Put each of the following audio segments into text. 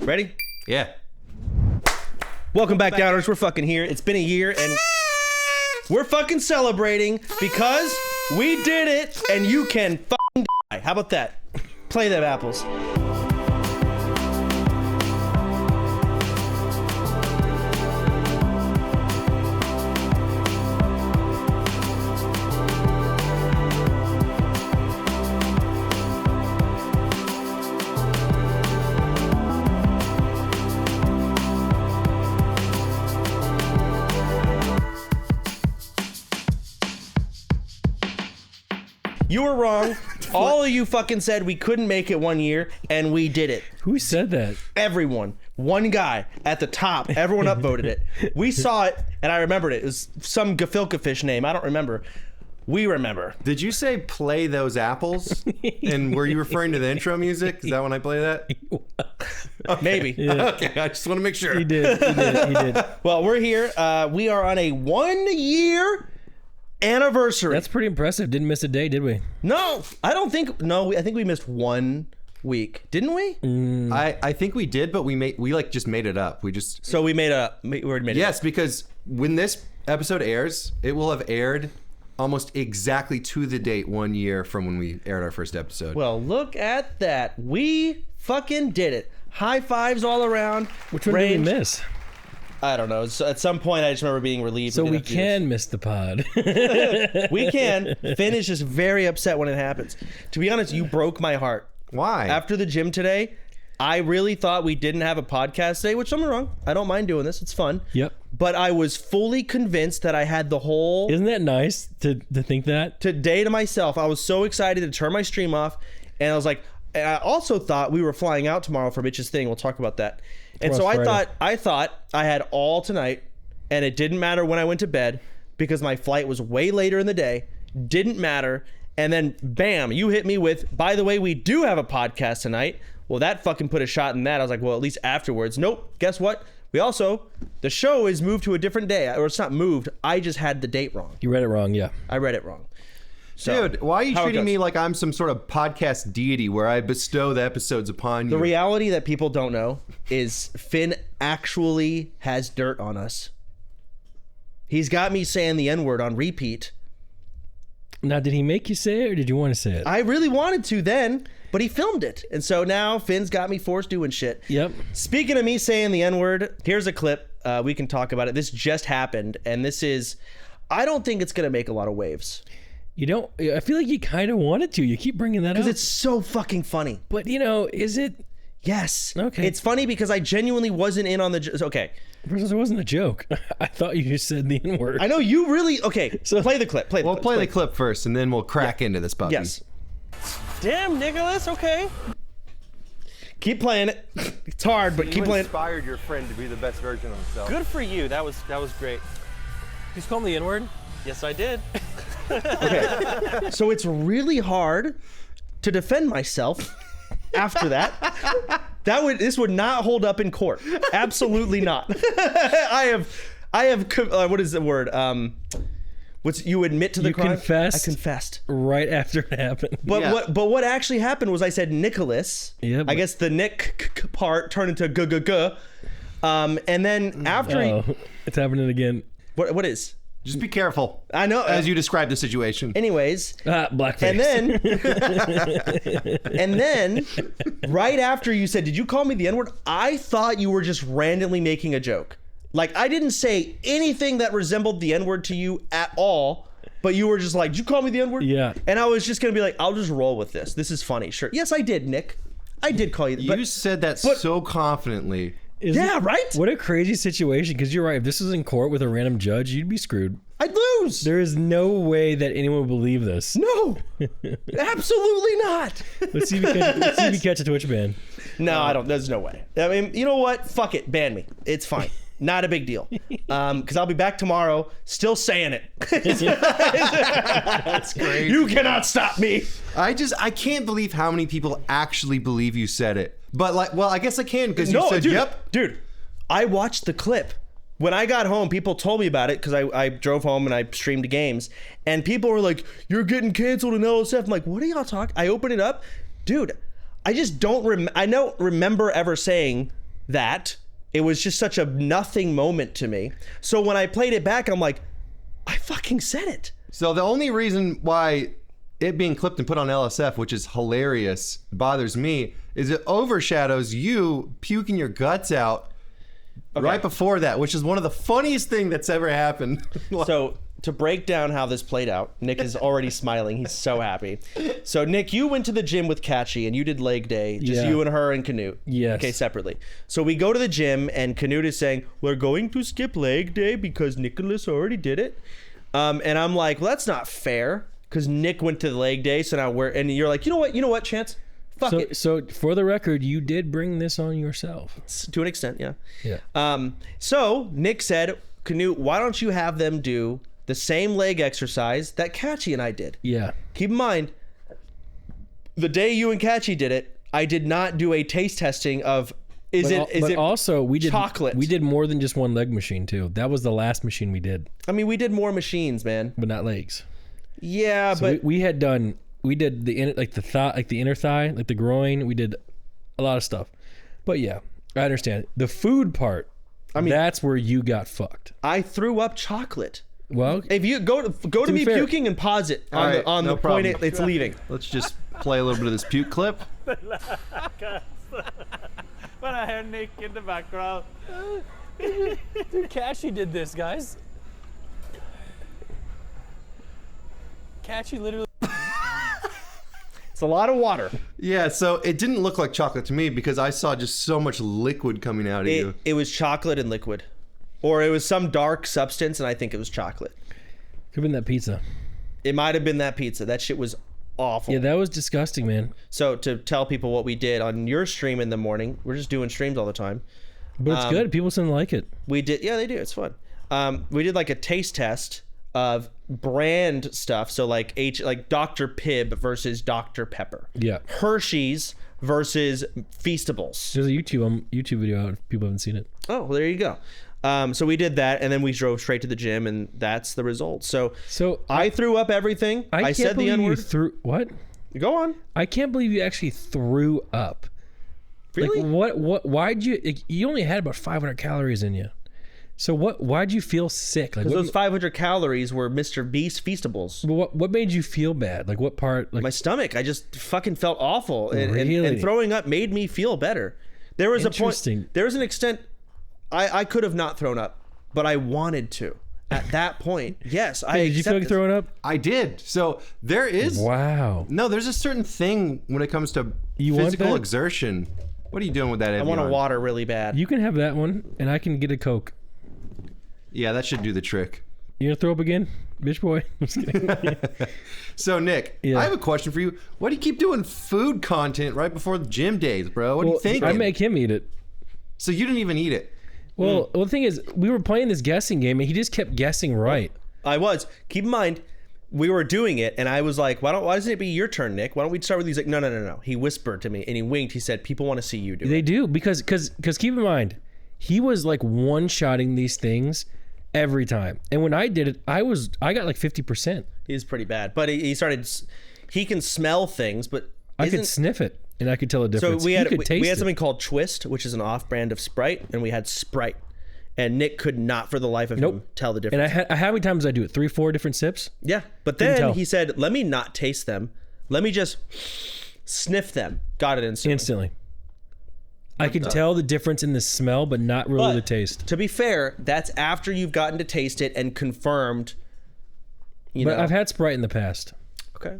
Ready? Yeah. Welcome back, Downers. We're fucking here. It's been a year, and we're fucking celebrating because we did it, and you can fucking die. How about that? Play them apples. You were wrong. All of you fucking said we couldn't make it 1 year, and we did it. Who said that? Everyone. One guy at the top. Everyone upvoted it. We saw it, and I remembered it. It was some gefilte fish name. I don't remember. We remember. Did you say play those apples? And were you referring to the intro music? Is that when I play that? Maybe. Yeah. Okay, I just want to make sure. He did. Well, we're here. We are on a 1 year anniversary. That's pretty impressive. Didn't miss a day, did we? No, I don't think. No, I think we missed 1 week, didn't we? I think we did, but we just made it up. So we made a. We already made it. Yes, because when this episode airs, it will have aired almost exactly to the date 1 year from when we aired our first episode. Well, look at that. We fucking did it. High fives all around. Which one did we miss? I don't know. So at some point, I just remember being relieved. So we can miss the pod. We can. Finn is just very upset when it happens. To be honest, you broke my heart. Why? After the gym today, I really thought we didn't have a podcast today, which I'm wrong. I don't mind doing this. It's fun. Yep. But I was fully convinced that I had the whole... Isn't that nice to think that? Today to myself, I was so excited to turn my stream off. And I was like... And I also thought we were flying out tomorrow for Mitch's thing. We'll talk about that. And so I thought I had all tonight, and it didn't matter when I went to bed because my flight was way later in the day. Didn't matter. And then bam, you hit me with, by the way, we do have a podcast tonight. Well, that fucking put a shot in that. I was like, well, at least afterwards. Nope. Guess what? The show is moved to a different day, or it's not moved. I just had the date wrong. You read it wrong, yeah. I read it wrong. So, dude, why are you treating me like I'm some sort of podcast deity where I bestow the episodes upon you? The reality that people don't know is Finn actually has dirt on us. He's got me saying the N-word on repeat. Now, did he make you say it, or did you want to say it? I really wanted to then, but he filmed it. And so now Finn's got me forced doing shit. Yep. Speaking of me saying the N-word, here's a clip. We can talk about it. This just happened, and this is... I don't think it's going to make a lot of waves. You don't... I feel like you kind of wanted to. You keep bringing that up. Because it's so fucking funny. But, is it... Yes. Okay. It's funny because I genuinely wasn't in on the... Okay. First, it wasn't a joke. I thought you just said the N-word. I know you really... Okay, so play the clip. Play the clip first, and then we'll crack into this puppy. Yes. Damn, Nicholas, okay. Keep playing it. It's hard, but keep playing it. You inspired your friend to be the best version of himself. Good for you. That was great. You just called me the N-word? Yes, I did. Okay. So it's really hard to defend myself after that. This would not hold up in court. Absolutely not. I have what is the word? You admit to the crime? Confessed. I confessed Right after it happened. But Yeah. what actually happened was I said Nicholas. Yeah, I guess the Nick part turned into g. And then after it's happening again. what is? Just be careful. I know. As you describe the situation. Anyways. Blackface. And then right after you said, did you call me the N-word? I thought you were just randomly making a joke. Like, I didn't say anything that resembled the N-word to you at all, but you were just like, did you call me the N-word? Yeah. And I was just going to be like, I'll just roll with this. This is funny. Sure. Yes, I did, Nick. I did call you. You said that so confidently. Right? What a crazy situation, because you're right. If this was in court with a random judge, you'd be screwed. I'd lose. There is no way that anyone would believe this. No. Absolutely not. Let's see if you catch a Twitch ban. No, I don't. There's no way. I mean, you know what? Fuck it. Ban me. It's fine. Not a big deal. Because I'll be back tomorrow still saying it. That's crazy. You cannot stop me. I can't believe how many people actually believe you said it. But I guess I can because you said, dude, yep. Dude, I watched the clip. When I got home, people told me about it because I drove home and I streamed games. And people were like, you're getting canceled in LSF. I'm like, what are y'all talking? I opened it up. Dude, I just don't remember ever saying that it was just such a nothing moment to me. So when I played it back, I'm like, I fucking said it. So the only reason why it being clipped and put on LSF, which is hilarious, bothers me, is it overshadows you puking your guts out right before that, which is one of the funniest thing that's ever happened. So to break down how this played out, Nick is already smiling. He's so happy. So Nick, you went to the gym with Katchii and you did leg day, just you and her and Canute. Yes. Okay, separately. So we go to the gym and Canute is saying, we're going to skip leg day because Nicholas already did it. And I'm like, well, that's not fair because Nick went to the leg day. So now and you're like, you know what, Chance? Fuck it. So for the record, you did bring this on yourself. To an extent, yeah. Yeah. So Nick said, Canute, why don't you have them do the same leg exercise that Katchii and I did? Yeah. Keep in mind, the day you and Katchii did it, I did not do a taste testing of is it also we did chocolate. We did more than just one leg machine too. That was the last machine we did. I mean, we did more machines, man. But not legs. Yeah, So but we did the inner thigh, like the groin. We did a lot of stuff. But yeah, I understand. The food part, I mean, that's where you got fucked. I threw up chocolate. Well, If you go to me fair. puking and pause it on right, the no point problem. it's leaving. Let's just play a little bit of this puke clip. When I heard Nick in the background. dude, Katchii did this, guys. Katchii literally. It's a lot of water. Yeah, so it didn't look like chocolate to me because I saw just so much liquid coming out of you. It was chocolate and liquid, or it was some dark substance, and I think it was chocolate. Could have been that pizza. It might have been that pizza. That shit was awful. Yeah, that was disgusting, man. So to tell people what we did on your stream in the morning, we're just doing streams all the time. But it's good. People seem to like it. We did, yeah, they do. It's fun. We did like a taste test of brand stuff. So like Dr. Pibb versus Dr. Pepper. Yeah. Hershey's versus Feastables. There's a YouTube video out if people haven't seen it. Oh, well, there you go. So we did that, and then we drove straight to the gym, and that's the result. So I threw up everything. I said the N-word. What? Go on. I can't believe you actually threw up. Really? Like, why'd you? You only had about 500 calories in you. So why'd you feel sick? Like, Because those 500 calories were Mr. Beast Feastables. What made you feel bad? Like, what part? Like, My stomach. I just fucking felt awful, Really? and throwing up made me feel better. There was a point. Interesting. There was an extent. I could have not thrown up, but I wanted to. At that point, yes. did you feel like throwing up? I did. So there is. Wow. No, there's a certain thing when it comes to You want physical that? exertion. What are you doing with that? I want a water really bad. You can have that one, and I can get a Coke. Yeah, that should do the trick. You gonna throw up again, bitch boy? I'm just kidding. So Nick, I have a question for you. Why do you keep doing food content right before the gym days, bro? What do you think? I make him eat it. So you didn't even eat it. Well, the thing is, we were playing this guessing game, and he just kept guessing right. I was. Keep in mind, we were doing it, and I was like, why doesn't it be your turn, Nick? Why don't we start with you? He's like, no. He whispered to me, and he winked. He said, people want to see you do it. They do, because keep in mind, he was like one-shotting these things every time. And when I did it, I got like 50%. He's pretty bad. But he can smell things, but I could sniff it, and I could tell the difference. So we had taste it. something called Twist, which is an off-brand of Sprite, and we had Sprite. And Nick could not, for the life of him, tell the difference. And how many times did I do it? 3-4 different sips? Yeah, but then he said, let me not taste them. Let me just sniff them. Got it instantly. I could tell the difference in the smell, but not really the taste. To be fair, that's after you've gotten to taste it and confirmed. But I've had Sprite in the past. Okay.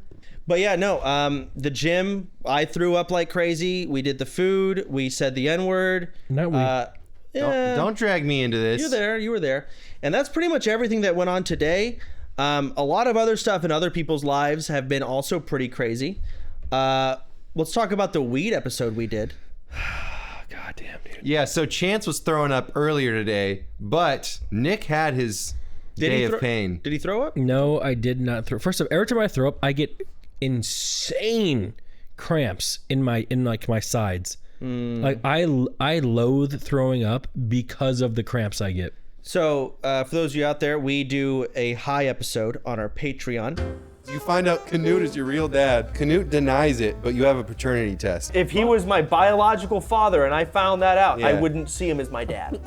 But yeah, no. The gym, I threw up like crazy. We did the food. We said the N-word. Not we. Don't drag me into this. You were there. And that's pretty much everything that went on today. A lot of other stuff in other people's lives have been also pretty crazy. Let's talk about the weed episode we did. God damn, dude. Yeah, so Chance was throwing up earlier today, but Nick had his day of pain. Did he throw up? No, I did not throw. First off, every time I throw up, I get insane cramps in my sides. Like I loathe throwing up because of the cramps I get. So for those of you out there, we do a high episode on our Patreon. You find out Canute is your real dad. Canute denies it, but you have a paternity test. If he was my biological father and I found that out, I Yeah. wouldn't see him as my dad.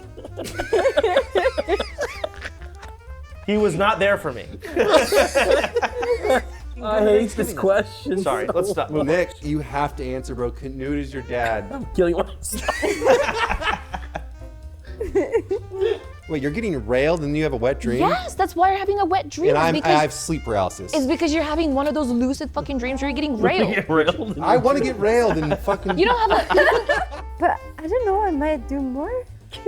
He was not there for me. I hate this question. Sorry, let's stop. Move on. Nick, you have to answer, bro. Canute is your dad. Killing myself. Wait, you're getting railed and you have a wet dream? Yes, that's why you're having a wet dream. And It's I because, have sleep paralysis. it's because you're having one of those lucid fucking dreams where you're getting railed. I want to get railed and fucking. You don't have a. But I don't know, I might do more.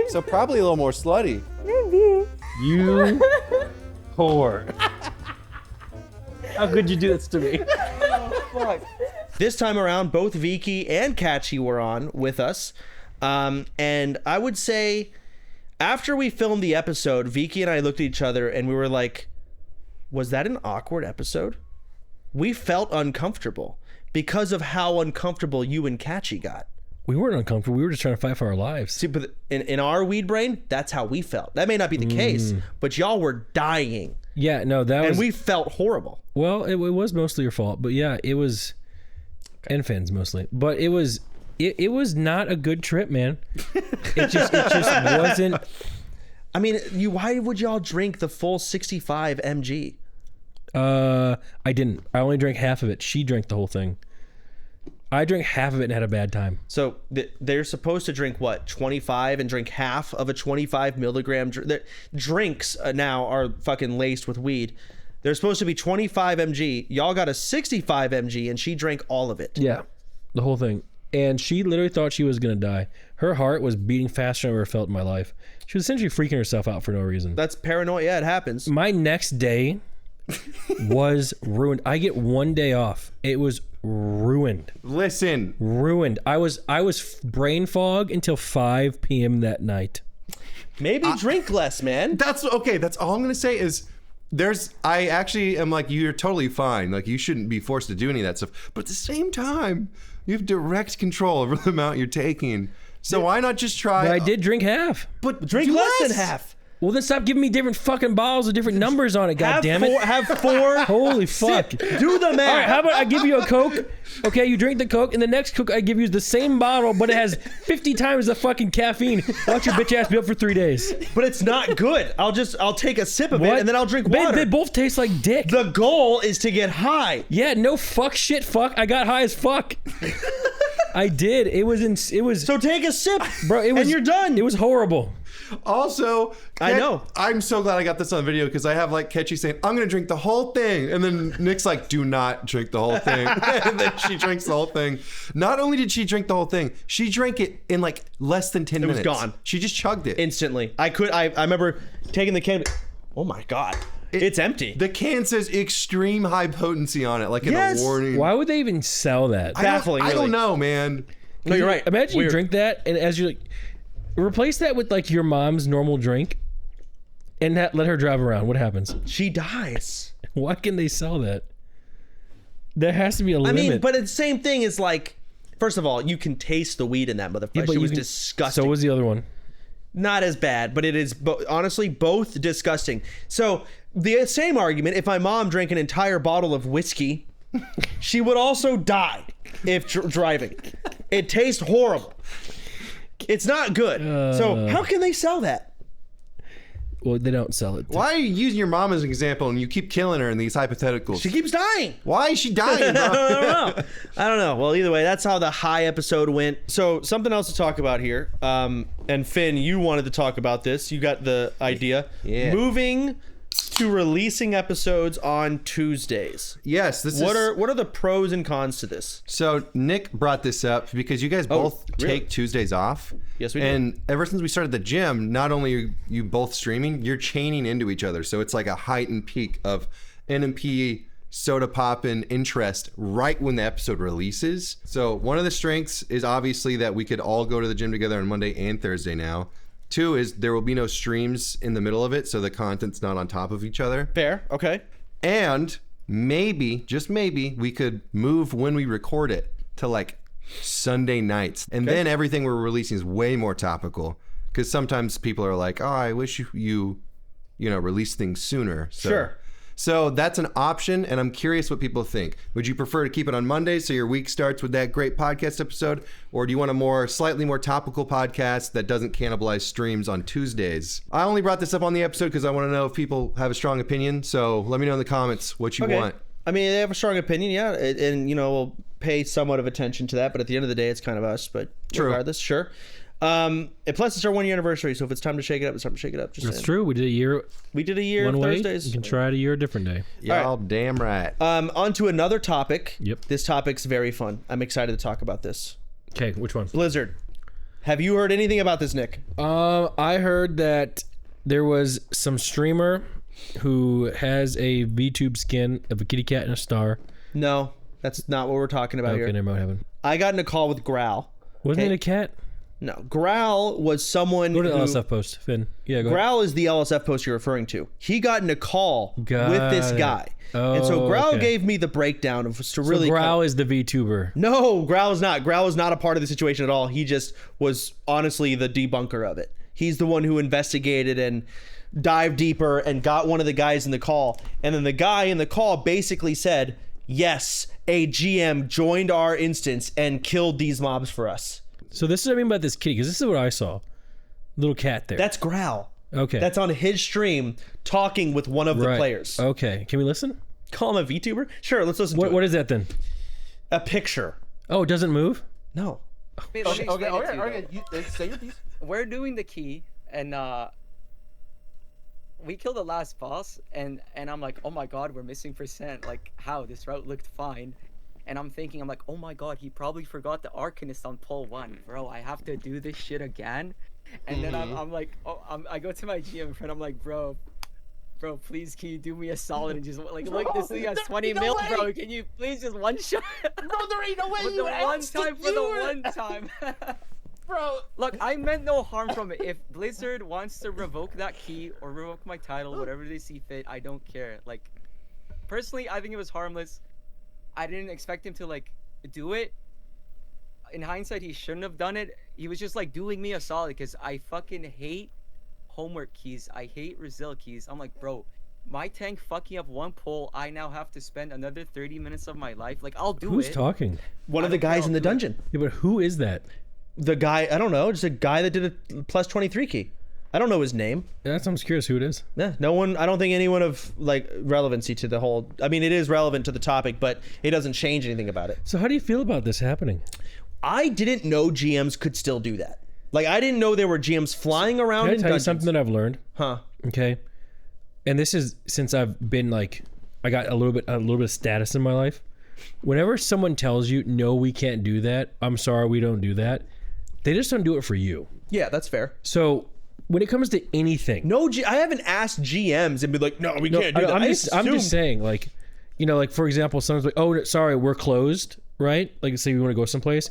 So probably a little more slutty. Maybe. You whore. How could you do this to me? This time around, both Vicky and Katchii were on with us. And I would say after we filmed the episode, Vicky and I looked at each other and we were like, was that an awkward episode? We felt uncomfortable because of how uncomfortable you and Katchii got. We weren't uncomfortable. We were just trying to fight for our lives. See, but in our weed brain, that's how we felt. That may not be the case, but y'all were dying. Yeah, no, that was. And we felt horrible. Well, it was mostly your fault, but yeah, it was, and Finn's mostly. But it was not a good trip, man. It just wasn't. I mean, why would y'all drink the full 65 mg? I didn't. I only drank half of it. She drank the whole thing. I drank half of it and had a bad time. So they're supposed to drink what, 25 and drink half of a 25 milligram drinks now are fucking laced with weed. They're supposed to be 25 mg. Y'all got a 65 mg and she drank all of it. Yeah, the whole thing. And she literally thought she was gonna die. Her heart was beating faster than I've ever felt in my life. She was essentially freaking herself out for no reason. That's paranoia. Yeah, it happens. My next day was ruined. I get one day off. It was ruined. Listen. Ruined. I was brain fog until 5 p.m. that night. Maybe drink less, man. That's okay. That's all I'm going to say is I actually am like, you're totally fine. Like, you shouldn't be forced to do any of that stuff. But at the same time, you have direct control over the amount you're taking. So why not just try? But I did drink half. But drink do less than less. half. Well, then stop giving me different fucking bottles with different numbers on it, goddammit. Have four. Holy fuck. Do the math. All right, how about I give you a Coke? Okay, you drink the Coke, and the next Coke I give you is the same bottle, but it has 50 times the fucking caffeine. Watch your bitch ass be up for 3 days. But it's not good. I'll take a sip of it and then I'll drink water. They both taste like dick. The goal is to get high. Yeah, no fuck shit fuck. I got high as fuck. I did. It was So take a sip, bro. It was, and you're done. It was horrible. Also, I know. I'm so glad I got this on video because I have like Katchii saying, I'm going to drink the whole thing. And then Nick's like, do not drink the whole thing. And then she drinks the whole thing. Not only did she drink the whole thing, she drank it in like less than 10 minutes. It was gone. She just chugged it. Instantly. I remember taking the can. Oh my God. It's empty. The can says extreme high potency on it, like in Yes. a warning. Why would they even sell that? Baffling, I really. don't know, man. No, you're right. Imagine Weird. you drink that, and as you like, replace that with like your mom's normal drink, and let her drive around. What happens? She dies. Why can they sell that? There has to be a limit. I mean, but it's the same thing as like, first of all, you can taste the weed in that motherfucker. Yeah, but It you was can- disgusting. So was the other one. Not as bad, but it is honestly both disgusting. So the same argument, if my mom drank an entire bottle of whiskey, she would also die if driving. It tastes horrible. It's not good. So how can they sell that? Well, they don't sell it. Why are you using your mom as an example and you keep killing her in these hypotheticals? She keeps dying. Why is she dying, bro? I don't know. Well, either way, that's how the high episode went. So something else to talk about here. And Finn, you wanted to talk about this. You got the idea. Yeah. Moving to releasing episodes on Tuesdays. Yes, What are the pros and cons to this? So Nick brought this up because you guys both really? take Tuesdays off. Yes, we do. And ever since we started the gym, not only are you both streaming, you're chaining into each other. So it's like a heightened peak of NMP, sodapoppin interest right when the episode releases. So one of the strengths is obviously that we could all go to the gym together on Monday and Thursday now. Two is there will be no streams in the middle of it, so the content's not on top of each other. Fair. Okay. And maybe, just maybe, we could move when we record it to like Sunday nights. And then everything we're releasing is way more topical. Because sometimes people are like, oh, I wish you release things sooner. So Sure. So that's an option, and I'm curious what people think. Would you prefer to keep it on Mondays so your week starts with that great podcast episode, or do you want a slightly more topical podcast that doesn't cannibalize streams on Tuesdays? I only brought this up on the episode because I want to know if people have a strong opinion, so let me know in the comments what you want. I mean, they have a strong opinion, yeah, and we'll pay somewhat of attention to that, but at the end of the day, it's kind of us, but regardless, sure. And plus, it's our 1 year anniversary, so if it's time to shake it up, it's time to shake it up. That's true. We did a year. We did a year one of way. Thursdays. You can try it a year a different day. Y'all damn right. On to another topic. Yep. This topic's very fun. I'm excited to talk about this. Okay, which one? Blizzard. Have you heard anything about this, Nick? I heard that there was some streamer who has a VTube skin of a kitty cat and a star. No, that's not what we're talking about here. Okay, never mind. Heaven. I got in a call with Growl. Wasn't it a cat? No, Growl was someone Go to the who... LSF post, Finn. Yeah, go ahead. Growl is the LSF post you're referring to. He got in a call with this guy. And so Growl gave me the breakdown of to really... So Growl is the VTuber. No, Growl is not. Growl is not a part of the situation at all. He just was honestly the debunker of it. He's the one who investigated and dived deeper and got one of the guys in the call. And then the guy in the call basically said, yes, a GM joined our instance and killed these mobs for us. So this is what I mean about this kitty, because this is what I saw. Little cat there. That's Growl. Okay. That's on his stream talking with one of the players. Okay. Can we listen? Call him a VTuber? Sure, let's listen to it. What is that then? A picture. Oh, it doesn't move? No. Okay, Say your piece. we're doing the key, and we killed the last boss, and I'm like, oh my god, we're missing percent. Like, how? This route looked fine. And I'm like, oh my god, he probably forgot the Arcanist on pull 1. Bro, I have to do this shit again. And then I'm like, I go to my GM friend, I'm like, bro, please, can you do me a solid and just, like, look, this thing has 20 mil, bro. Can you please just one shot? Bro, there ain't no way you for the one time. Bro. Look, I meant no harm from it. If Blizzard wants to revoke that key or revoke my title, whatever they see fit, I don't care. Like, personally, I think it was harmless. I didn't expect him to, like, do it. In hindsight, he shouldn't have done it. He was just, like, doing me a solid because I fucking hate homework keys. I hate Resil keys. I'm like, bro, my tank fucking up one pull, I now have to spend another 30 minutes of my life. Like, I'll do Who's it. talking? One of the guys in the dungeon. Yeah, but who is that? The guy, I don't know, just a guy that did a plus 23 key. I don't know his name. That's I'm curious who it is. Yeah, no one. I don't think anyone of like relevancy to the whole. I mean, it is relevant to the topic, but it doesn't change anything about it. So how do you feel about this happening? I didn't know GMs could still do that. Like, I didn't know there were GMs flying around. Can I in tell you dungeons. something that I've learned? Huh? Okay. And this is since I've been like, I got a little bit of status in my life. Whenever someone tells you, no, we can't do that. I'm sorry, we don't do that. They just don't do it for you. Yeah, that's fair. So when it comes to anything, I haven't asked GMs and be like, no, we can't do that. I'm just saying, like, you know, like for example, someone's like, oh, sorry, we're closed, right? Like, say we want to go someplace.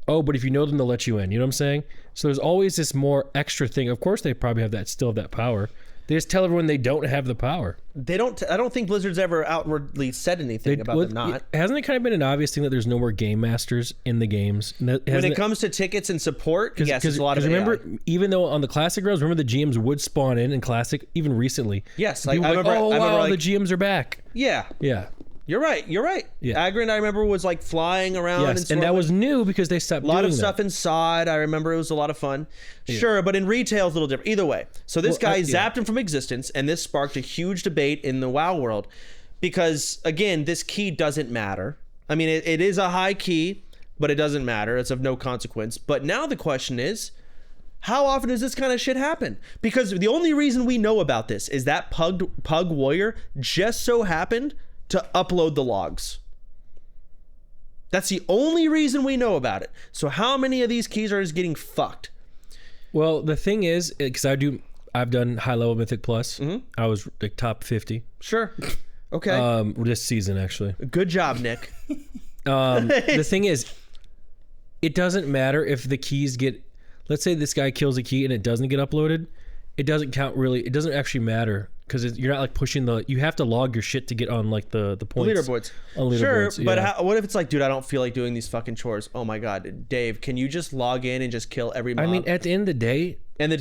Oh, but if you know them, they'll let you in. You know what I'm saying? So there's always this more extra thing. Of course, they probably still have that power. They just tell everyone they don't have the power. They don't. I don't think Blizzard's ever outwardly said anything about them not. Hasn't it kind of been an obvious thing that there's no more game masters in the games? When it comes to tickets and support, yes, there's a lot of AI. Remember, even though on the classic rounds, remember the GMs would spawn in classic, even recently. Yes, like, I remember. Oh wow, the GMs are back. Yeah. Yeah. You're right. Yeah. Agrin, I remember, was like flying around. Yes, and that was new because they stopped doing that. A lot of stuff inside. I remember it was a lot of fun. Yeah. Sure, but in retail, it's a little different. Either way. So this guy zapped him from existence, and this sparked a huge debate in the WoW world because, again, this key doesn't matter. I mean, it is a high key, but it doesn't matter. It's of no consequence. But now the question is, how often does this kind of shit happen? Because the only reason we know about this is that Pug Warrior just so happened to upload the logs. That's the only reason we know about it. So how many of these keys are just getting fucked? Well, the thing is, because I've done high level Mythic Plus. Mm-hmm. I was like top 50. Sure. Okay. This season actually. Good job, Nick. The thing is, it doesn't matter if the keys get. Let's say this guy kills a key and it doesn't get uploaded. It doesn't count really. It doesn't actually matter. Because you're not like pushing you have to log your shit to get on like the points. Leaderboards. On leaderboards. Sure, but what if it's like, dude, I don't feel like doing these fucking chores. Oh my God, Dave, can you just log in and just kill every mob? I mean, at the end of the day. And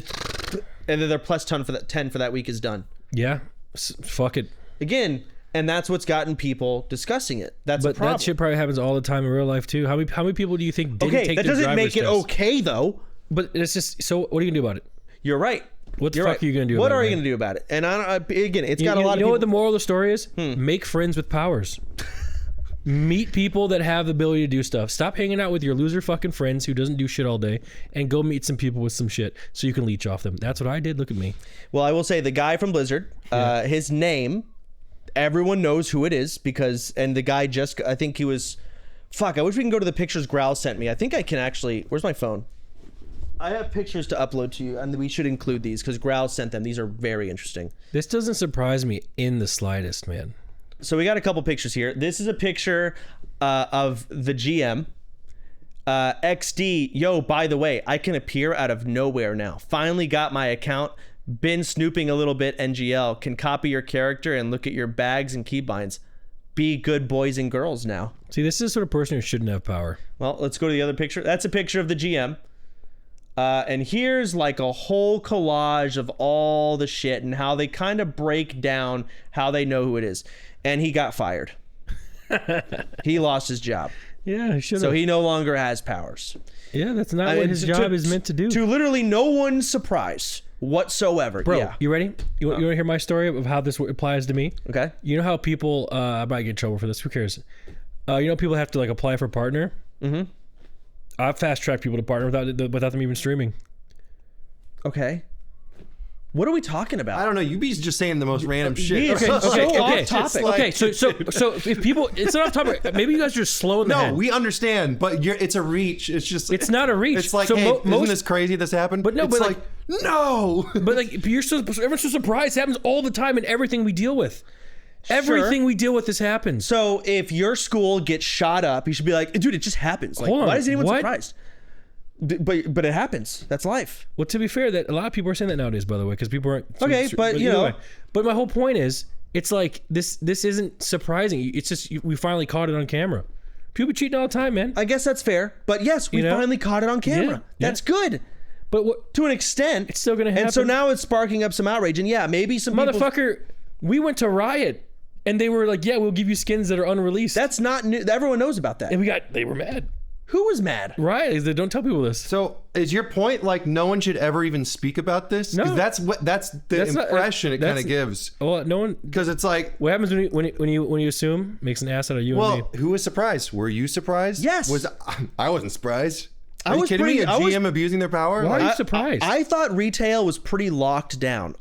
then their plus 10 for that week is done. Yeah. Fuck it. again, and that's what's gotten people discussing it. That's a But problem. that shit probably happens all the time in real life too. How many people do you think didn't Okay, take that their doesn't make driver's it test? okay though. But it's just so. What are you gonna do about it? You're right. What the You're fuck right. are you gonna do? What about are it, you man? gonna do about it? And I don't, again, it's You got a lot know of people. what the moral of the story is? Make friends with powers. Meet people that have the ability to do stuff. Stop hanging out with your loser fucking friends who doesn't do shit all day, and go meet some people with some shit so you can leech off them. That's what I did. Look at me. Well, I will say the guy from Blizzard, his name, everyone knows who it is because, and the guy just, I think he was, fuck, I wish we can go to the pictures Growl sent me. I think I can actually, where's my phone? I have pictures to upload to you, and we should include these because Growl sent them. These are very interesting. This doesn't surprise me in the slightest, man. So we got a couple pictures here. This is a picture of the GM. XD, yo, by the way, I can appear out of nowhere now. Finally got my account. Been snooping a little bit, NGL. Can copy your character and look at your bags and keybinds. Be good boys and girls now. See, this is the sort of person who shouldn't have power. Well, let's go to the other picture. That's a picture of the GM. And here's like a whole collage of all the shit and how they kind of break down how they know who it is. And he got fired. He lost his job. Yeah, he should have. So he no longer has powers. Yeah, that's not what his job is meant to do. To literally no one's surprise whatsoever. Bro, yeah. you ready? You want to hear my story of how this applies to me? Okay. You know how people, I might get in trouble for this. Who cares? You know people have to like apply for a partner? Mm-hmm. I've fast-tracked people to partner without them even streaming. Okay. What are we talking about? I don't know. You be just saying the most random shit. It's so off topic. Okay, so if people, it's not off topic. Maybe you guys are just slow in the No, head. we understand, but it's a reach. It's just. It's not a reach. It's like, So hey, most- isn't this crazy? This happened. But no, it's but like no. But like, everyone's so surprised. It happens all the time in everything we deal with. Everything we deal with, this happens. So if your school gets shot up, you should be like, dude, it just happens. Like, Hold on, why is anyone what? surprised? But it happens. That's life. Well, to be fair, that a lot of people are saying that nowadays, by the way, because people aren't. Okay, but, you know. But my whole point is, it's like this isn't surprising. It's just we finally caught it on camera. People be cheating all the time, man. I guess that's fair. But yes, we You know? finally caught it on camera. Yeah, That's good. But what, To an extent. it's still gonna happen. And so now it's sparking up some outrage. And yeah, maybe some people... motherfucker, we went to Riot, and they were like, "Yeah, we'll give you skins that are unreleased." That's not new. Everyone knows about that. and they were mad. Who was mad? Riot is they don't tell people this. So is your point like no one should ever even speak about this? 'Cause No. that's the impression it kind of gives. Well, no one. Because it's like, What happens when you assume makes an ass out of you and well, me? who was surprised? Were you surprised? Yes. I wasn't surprised. Are I you was kidding me? pretty- A I was- GM abusing their power? Why are Like, you surprised? I thought retail was pretty locked down.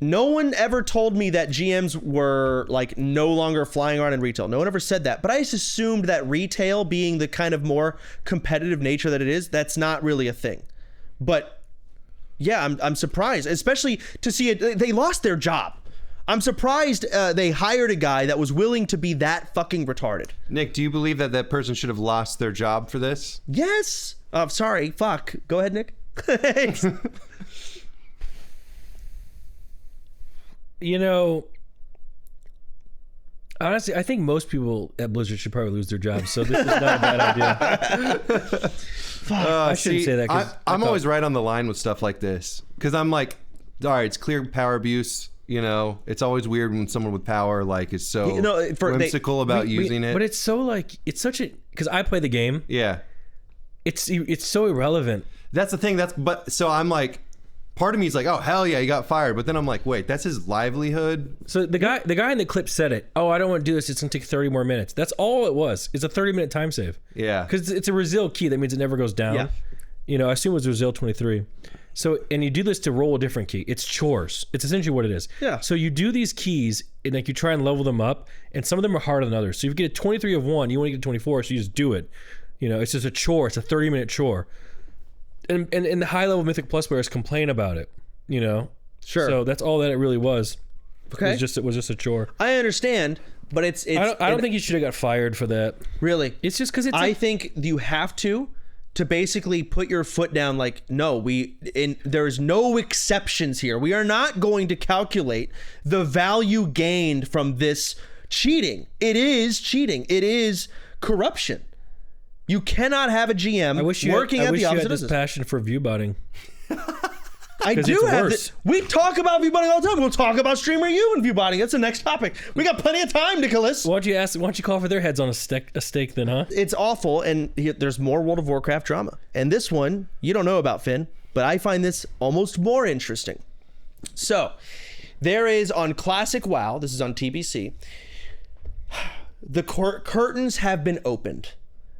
No one ever told me that GMs were like no longer flying around in retail. No one ever said that. But I just assumed that retail, being the kind of more competitive nature that it is, that's not really a thing. But yeah, I'm surprised, especially to see it. They lost their job. I'm surprised they hired a guy that was willing to be that fucking retarded. Nick, do you believe that person should have lost their job for this? Yes. Sorry. Fuck. Go ahead, Nick. You know, honestly, I think most people at Blizzard should probably lose their jobs. So this is not a bad idea. I shouldn't say that. 'Cause I'm always right on the line with stuff like this because I'm like, all right, it's clear power abuse. You know, it's always weird when someone with power like is so whimsical about using it. But it's so like it's such a because I play the game. Yeah, It's so irrelevant. that's the thing. So I'm like, part of me is like, oh hell yeah, he got fired. But then I'm like, wait, that's his livelihood. So the guy in the clip said it. Oh, I don't want to do this. It's gonna take 30 more minutes. That's all it was. It's a 30-minute time save. Yeah, Because it's a Brazil key. That means it never goes down. Yeah. You know, I assume it was Brazil 23. So, and you do this to roll a different key. It's chores. It's essentially what it is. Yeah. So you do these keys and like you try and level them up, and some of them are harder than others. So if you get a 23 of one, you want to get a 24, so you just do it. You know, it's just a chore. It's a 30-minute chore. And the high-level Mythic Plus players complain about it. You know. Sure. So that's all that it really was. Okay. It was just a chore. I understand, but it's I don't think you should have got fired for that. really. It's just because it's. I think you have to basically put your foot down. Like, no, there's no exceptions here. We are not going to calculate the value gained from this cheating. It is cheating. It is corruption. You cannot have a GM working at the you opposite had this business. passion for viewbotting. I 'Cause do it's have worse. We talk about viewbotting all the time. We'll talk about streamer you and viewbotting. That's the next topic. We got plenty of time, Nicholas. Why don't you call for their heads on a stake then, huh? It's awful, and there's more World of Warcraft drama. And this one, you don't know about, Finn, but I find this almost more interesting. So, there is on Classic WoW, this is on TBC, the curtains have been opened.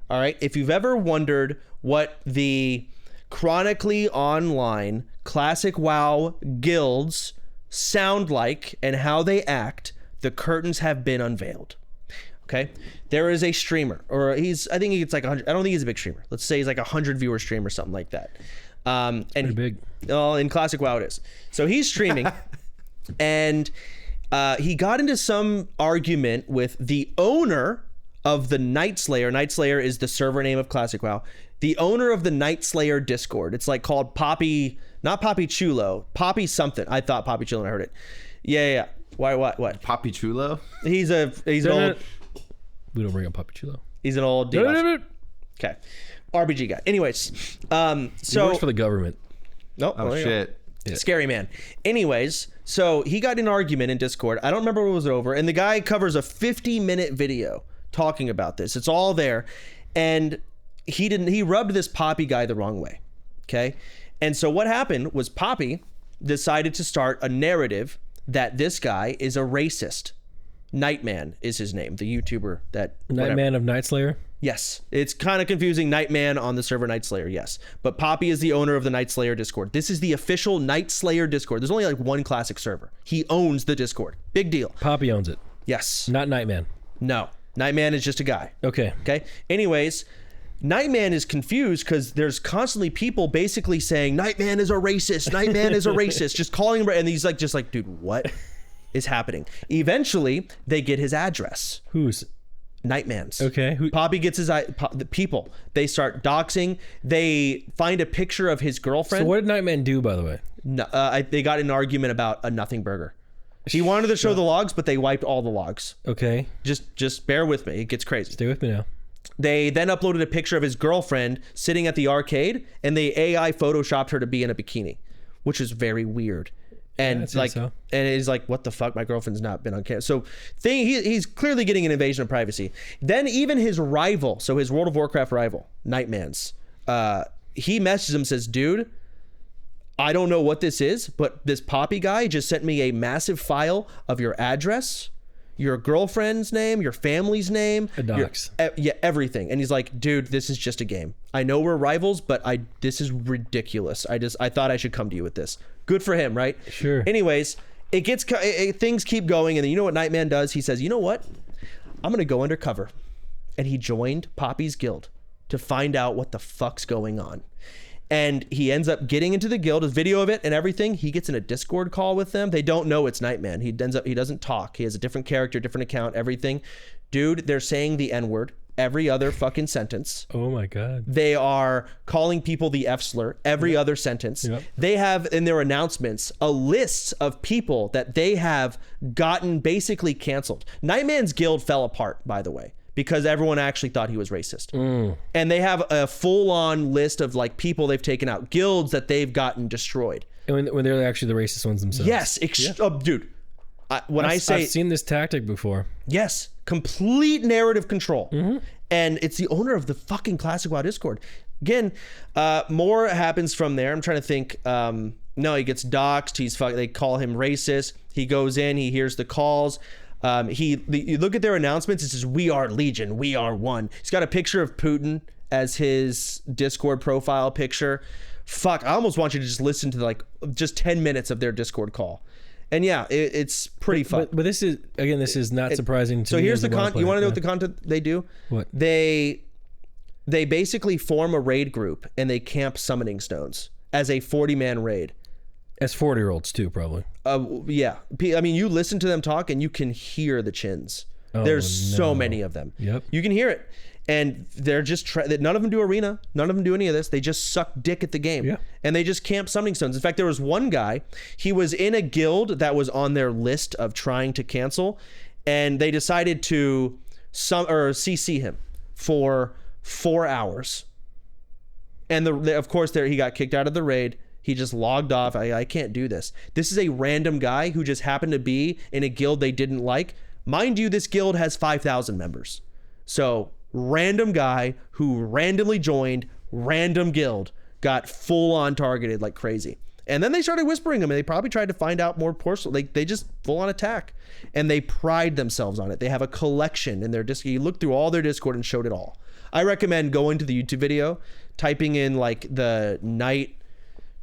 All right? If you've ever wondered what the chronically online Classic WoW guilds sound like and how they act, the curtains have been unveiled. Okay, there is a streamer, or I think it's like 100. I don't think he's a big streamer. Let's say he's like 100 viewer stream or something like that. And big. Well, in Classic WoW it is. So he's streaming, and he got into some argument with the owner of the Night Slayer. Night Slayer is the server name of Classic WoW. The owner of the Night Slayer Discord. It's like called Poppy, not Poppy Chulo, Poppy something. I thought Poppy Chulo and I heard it. Yeah. Why? What? Poppy Chulo? He's an old. We don't bring up Poppy Chulo. He's an old. Okay, RBG guy. Anyways, He so works for the government. nope. Oh, shit. Scary man. Anyways, so he got in an argument in Discord. I don't remember what it was over, and the guy covers a 50-minute video talking about this. It's all there, and he rubbed this Poppy guy the wrong way. Okay, and so what happened was Poppy decided to start a narrative that this guy is a racist. Nightman is his name, the YouTuber that Nightman of Night Slayer. Yes, it's kind of confusing. Nightman on the server Night Slayer, yes. But Poppy is the owner of the Night Slayer Discord. This is the official Night Slayer Discord. There's only like one classic server. He owns the Discord. Big deal. Poppy owns it. Yes. Not Nightman. No. Nightman is just a guy. Okay. Okay. Anyways, Nightman is confused because there's constantly people basically saying Nightman is a racist. Nightman is a racist. Just calling him, and he's like, dude, what is happening? Eventually, they get his address. Who's? Nightman's. Okay. Poppy gets the people. They start doxing. They find a picture of his girlfriend. So what did Nightman do, by the way? No, they got in an argument about a nothing burger. He wanted to show the logs, but they wiped all the logs. Okay. Just bear with me. It gets crazy. Stay with me now. They then uploaded a picture of his girlfriend sitting at the arcade, and they AI photoshopped her to be in a bikini, which is very weird. And and it's like, what the fuck? My girlfriend's not been on camera. So he's clearly getting an invasion of privacy. Then even his rival, so his World of Warcraft rival, Nightman's, he messages him, says, dude, I don't know what this is, but this Poppy guy just sent me a massive file of your address, your girlfriend's name, your family's name, everything. And he's like, dude, this is just a game. I know we're rivals, but this is ridiculous. I thought I should come to you with this. Good for him, right? Sure. Anyways, things keep going, and then you know what Nightman does? He says, you know what? I'm gonna go undercover. And he joined Poppy's guild to find out what the fuck's going on. And he ends up getting into the guild, a video of it and everything. He gets in a Discord call with them. They don't know it's Nightman. He doesn't talk. He has a different character, different account, everything. Dude, they're saying the N-word every other fucking sentence. Oh my God. They are calling people the F slur every other sentence. Yep. They have in their announcements a list of people that they have gotten basically canceled. Nightman's guild fell apart, by the way, because everyone actually thought he was racist. And they have a full-on list of like people they've taken out, guilds that they've gotten destroyed. And when they're actually the racist ones themselves. Yes, dude. I've seen this tactic before. Yes, complete narrative control. And it's the owner of the fucking Classic WoW Discord. Again, more happens from there. I'm trying to think. No, he gets doxxed. They call him racist. He goes in. He hears the calls. You look at their announcements. It says, "We are Legion. We are one." He's got a picture of Putin as his Discord profile picture. Fuck, I almost want you to just listen to just 10 minutes of their Discord call. And yeah, it's pretty fun. But this is not surprising to me. So here's the content. You want to know what the content they do? What? They basically form a raid group and they camp summoning stones as a 40-man raid. As 40-year-olds too, probably. Yeah. I mean, you listen to them talk and you can hear the chins. There's so many of them. Yep. You can hear it. And they're just none of them do arena. None of them do any of this. They just suck dick at the game. Yeah. And they just camp summoning stones. In fact, there was one guy, he was in a guild that was on their list of trying to cancel, and they decided to CC him for 4 hours. And of course he got kicked out of the raid. He just logged off. I can't do this. This is a random guy who just happened to be in a guild they didn't like. Mind you, this guild has 5,000 members. So random guy who randomly joined, random guild, got full on targeted like crazy. And then they started whispering him, and they probably tried to find out more personal. They just full on attack, and they pride themselves on it. They have a collection in their Discord. You look through all their Discord and showed it all. I recommend going to the YouTube video, typing in like the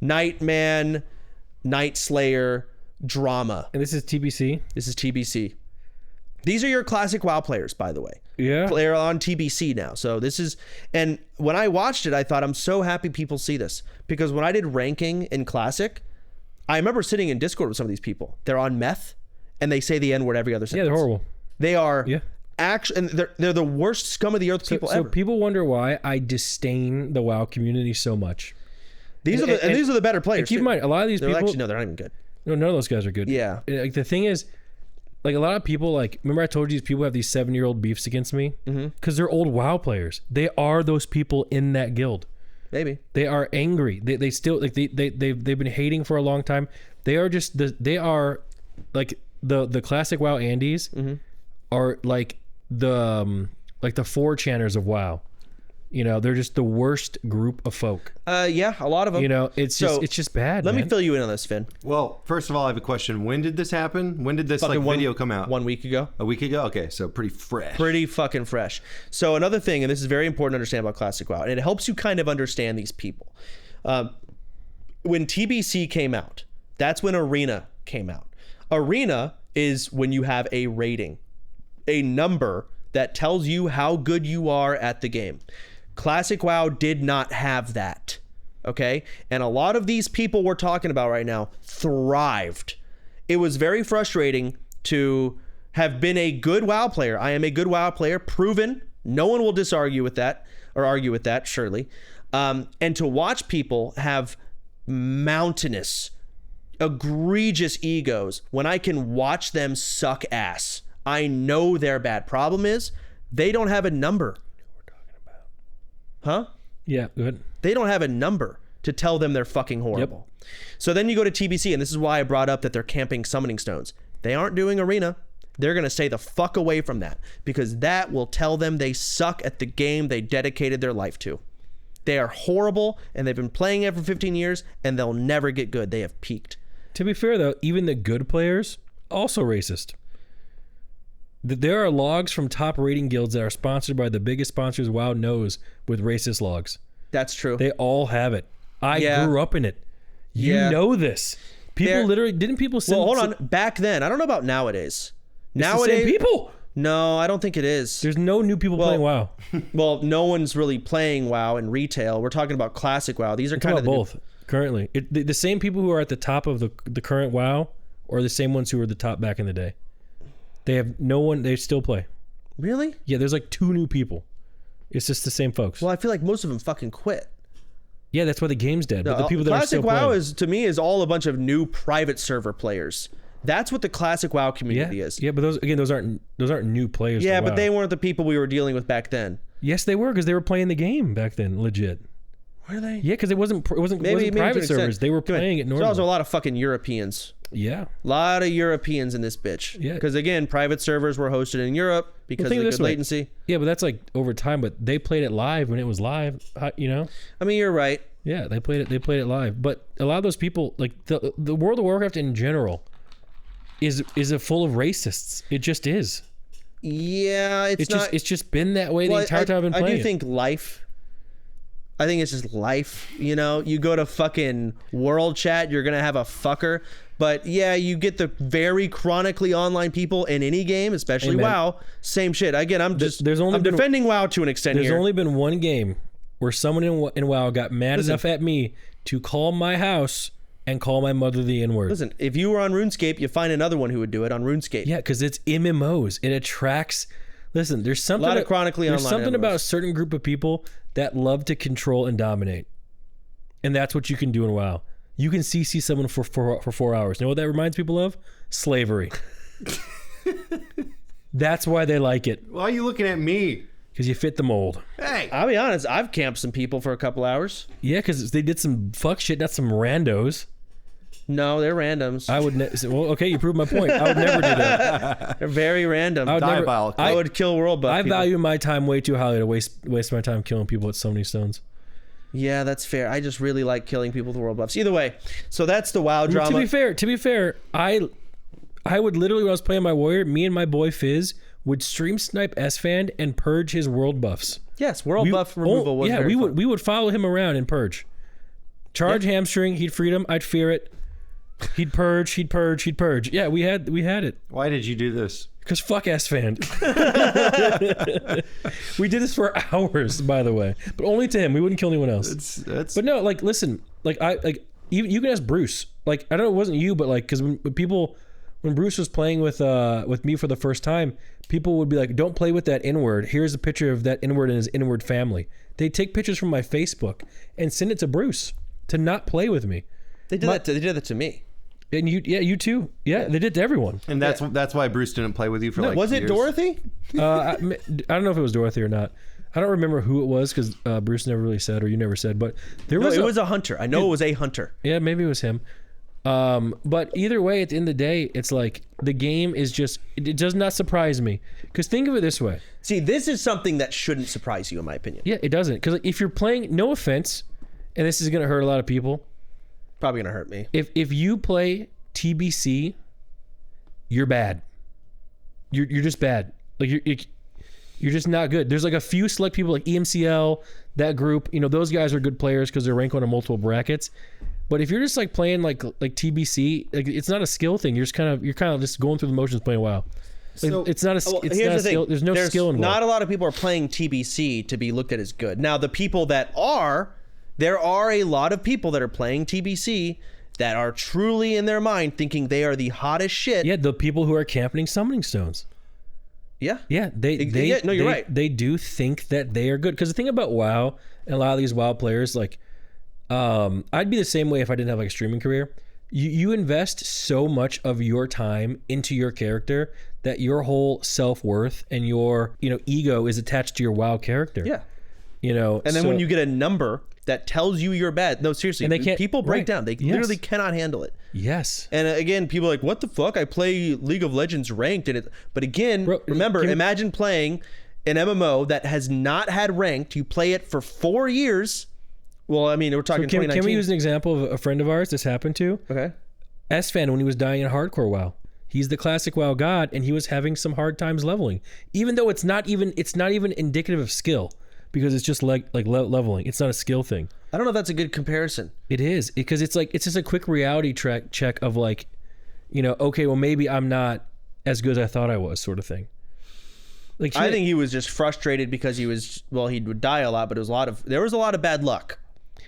Nightman, Night Slayer drama. And this is TBC? This is TBC. These are your classic WoW players, by the way. Yeah. They're on TBC now. So this is, and when I watched it, I thought, I'm so happy people see this. Because when I did ranking in Classic, I remember sitting in Discord with some of these people. They're on meth, and they say the N-word every other sentence. Yeah, they're horrible. They are actually, and they're the worst scum of the earth people ever. So people wonder why I disdain the WoW community so much. These are the better players. Keep in mind, a lot of these people. Actually, no, they're not even good. No, none of those guys are good. Yeah. Like the thing is, like a lot of people, like remember I told you these people have these 7-year-old beefs against me because they're old WoW players. They are those people in that guild. Maybe they are angry. They still like they've been hating for a long time. They are just they are like the classic WoW Andes are like the 4chaners of WoW. You know, they're just the worst group of folk. Yeah, a lot of them. You know, it's just bad. Let me fill you in on this, Finn. Well, first of all, I have a question. When did this happen? When did this video come out? 1 week ago. A week ago? Okay, so pretty fresh. Pretty fucking fresh. So another thing, and this is very important to understand about Classic WoW, and it helps you kind of understand these people. When TBC came out, that's when Arena came out. Arena is when you have a rating, a number that tells you how good you are at the game. Classic WoW did not have that, okay? And a lot of these people we're talking about right now thrived. It was very frustrating to have been a good WoW player. I am a good WoW player, proven. No one will disargue with that or argue with that, surely. And to watch people have mountainous, egregious egos when I can watch them suck ass. I know their bad. Problem is, they don't have a number. Huh? Yeah, good. They don't have a number to tell them they're fucking horrible. Yep. So then you go to TBC, and this is why I brought up that they're camping summoning stones. They aren't doing Arena. They're going to stay the fuck away from that because that will tell them they suck at the game they dedicated their life to. They are horrible, and they've been playing it for 15 years, and they'll never get good. They have peaked. To be fair, though, even the good players, also racist. There are logs from top rating guilds that are sponsored by the biggest sponsors WoW knows with racist logs. That's true. They all have it. I grew up in it. You know this. People literally didn't people send. Well, hold on. Back then, I don't know about nowadays. Nowadays, the same people. No, I don't think it is. There's no new people playing WoW. Well, no one's really playing WoW in retail. We're talking about classic WoW. These are kind of both currently. The same people who are at the top of the current WoW are the same ones who were the top back in the day. They have no one. They still play. Really? Yeah, there's like 2 new people. It's just the same folks. Well, I feel like most of them fucking quit. Yeah, that's why the game's dead. No, but the people that are still Classic WoW playing. is, to me, is all a bunch of new private server players. That's what the classic WoW community is. Yeah, but those aren't new players. Yeah, but WoW. they weren't the people we were dealing with back then. Yes, they were because they were playing the game back then, legit. Were they? Yeah, because it wasn't private servers. They were playing it normally. There's also a lot of fucking Europeans. Yeah. A lot of Europeans in this bitch. Yeah. Because again, private servers were hosted in Europe because of the good latency. Yeah, but that's like over time. But they played it live when it was live. You know. I mean, you're right. Yeah, they played it live. But a lot of those people, like the World of Warcraft in general, is full of racists. It just is. Yeah, it's just been that way the entire time I've been playing. I do think life. I think it's just life, you know? You go to fucking world chat, you're going to have a fucker. But yeah, you get the very chronically online people in any game, especially WoW. Same shit. Again, I'm defending WoW to an extent here. There's only been one game where someone in WoW got mad enough at me to call my house and call my mother the N-word. Listen, if you were on RuneScape, you find another one who would do it on RuneScape. Yeah, because it's MMOs. It attracts... Listen, there's something... A lot of chronically online There's something MMOs. about a certain group of people that love to control and dominate. And that's what you can do in WoW. You can CC someone for 4 hours. You know what that reminds people of? Slavery. That's why they like it. Why are you looking at me? Because you fit the mold. Hey, I'll be honest, I've camped some people for a couple hours. Yeah, because they did some fuck shit, not some randos. No, they're randoms. I would well, okay, you proved my point. I would never do that. They're very random. I would never. Diabolical. I would kill world buff I people. value my time way too highly to waste my time killing people with so many stones. Yeah, that's fair. I just really like killing people with world buffs. Either way, so that's the WoW drama. To be fair, I would literally, when I was playing my warrior, me and my boy Fizz would stream snipe S-Fan and purge his world buffs. Yes, world buff removal was very fun. we would follow him around and purge. Charge hamstring, he'd freedom, I'd fear it. He'd purge. Yeah, we had it. why did you do this? Because fuck S-Fan. We did this for hours, by the way, but only to him. We wouldn't kill anyone else. But no, like, listen, like you can ask Bruce. Like, I don't know, it wasn't you, but like, because when Bruce was playing with me for the first time, people would be like, "Don't play with that N-word. Here's a picture of that N-word and his N-word family." They'd take pictures from my Facebook and send it to Bruce to not play with me. They did that to me. And you too. Yeah, they did to everyone. And that's why Bruce didn't play with you for like Was it years. Dorothy? I don't know if it was Dorothy or not. I don't remember who it was because Bruce never really said, or you never said. But there was it was a hunter. I know it was a hunter. Yeah, maybe it was him. But either way, at the end of the day, it's like the game is just, it does not surprise me. Because think of it this way. See, this is something that shouldn't surprise you, in my opinion. Yeah, it doesn't. Because if you're playing, no offense, and this is going to hurt a lot of people. Probably gonna hurt me. If you play TBC, you're bad. You're just bad. Like you're just not good. There's like a few select people like EMCL, that group. You know, those guys are good players because they're ranked on multiple brackets. But if you're just like playing like TBC, like it's not a skill thing. You're kind of just going through the motions playing WoW. So, it's not a. It's here's not the a skill. thing. There's no skill involved. Not a lot of people are playing TBC to be looked at as good. Now, the people that are, there are a lot of people that are playing TBC that are truly in their mind thinking they are the hottest shit. Yeah, the people who are camping summoning stones. Yeah. Yeah, you're right. They do think that they are good. Because the thing about WoW and a lot of these WoW players, like, I'd be the same way if I didn't have like a streaming career. You invest so much of your time into your character that your whole self-worth and your ego is attached to your WoW character. Yeah. And then when you get a number that tells you you're bad, no, seriously, And they can't- people break right. down. They literally cannot handle it. Yes. And again, people are like, what the fuck? I play League of Legends ranked. But again, Bro, remember, imagine playing an MMO that has not had ranked. You play it for 4 years. Well, I mean, we're talking 2019. Can we use an example of a friend of ours this happened to? Okay. S-Fan, when he was dying in hardcore WoW. He's the classic WoW god, and he was having some hard times leveling. Even though it's not even indicative of skill, because it's just like leveling. It's not a skill thing. I don't know if that's a good comparison. It is, because it's just a quick reality check of like, okay, well maybe I'm not as good as I thought I was, sort of thing. Like I think he was just frustrated because he would die a lot, but there was a lot of bad luck.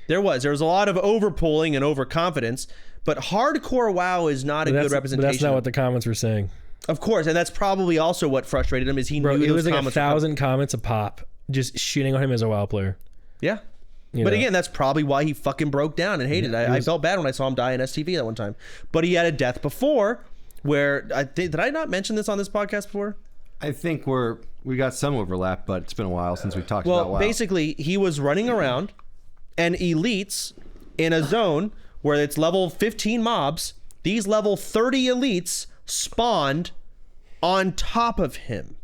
There was a lot of overpulling and overconfidence, but hardcore WoW is not a good representation. But that's not what the comments were saying. Of course, and that's probably also what frustrated him is he knew it those was like comments 1,000 comments a pop, just shitting on him as a WoW player. Yeah. But again, that's probably why he fucking broke down and hated it. I felt bad when I saw him die in STV that one time. But he had a death before where did I not mention this on this podcast before? I think we got some overlap, but it's been a while since we talked about WoW. Well, basically, he was running around and elites in a zone where it's level 15 mobs. These level 30 elites spawned on top of him.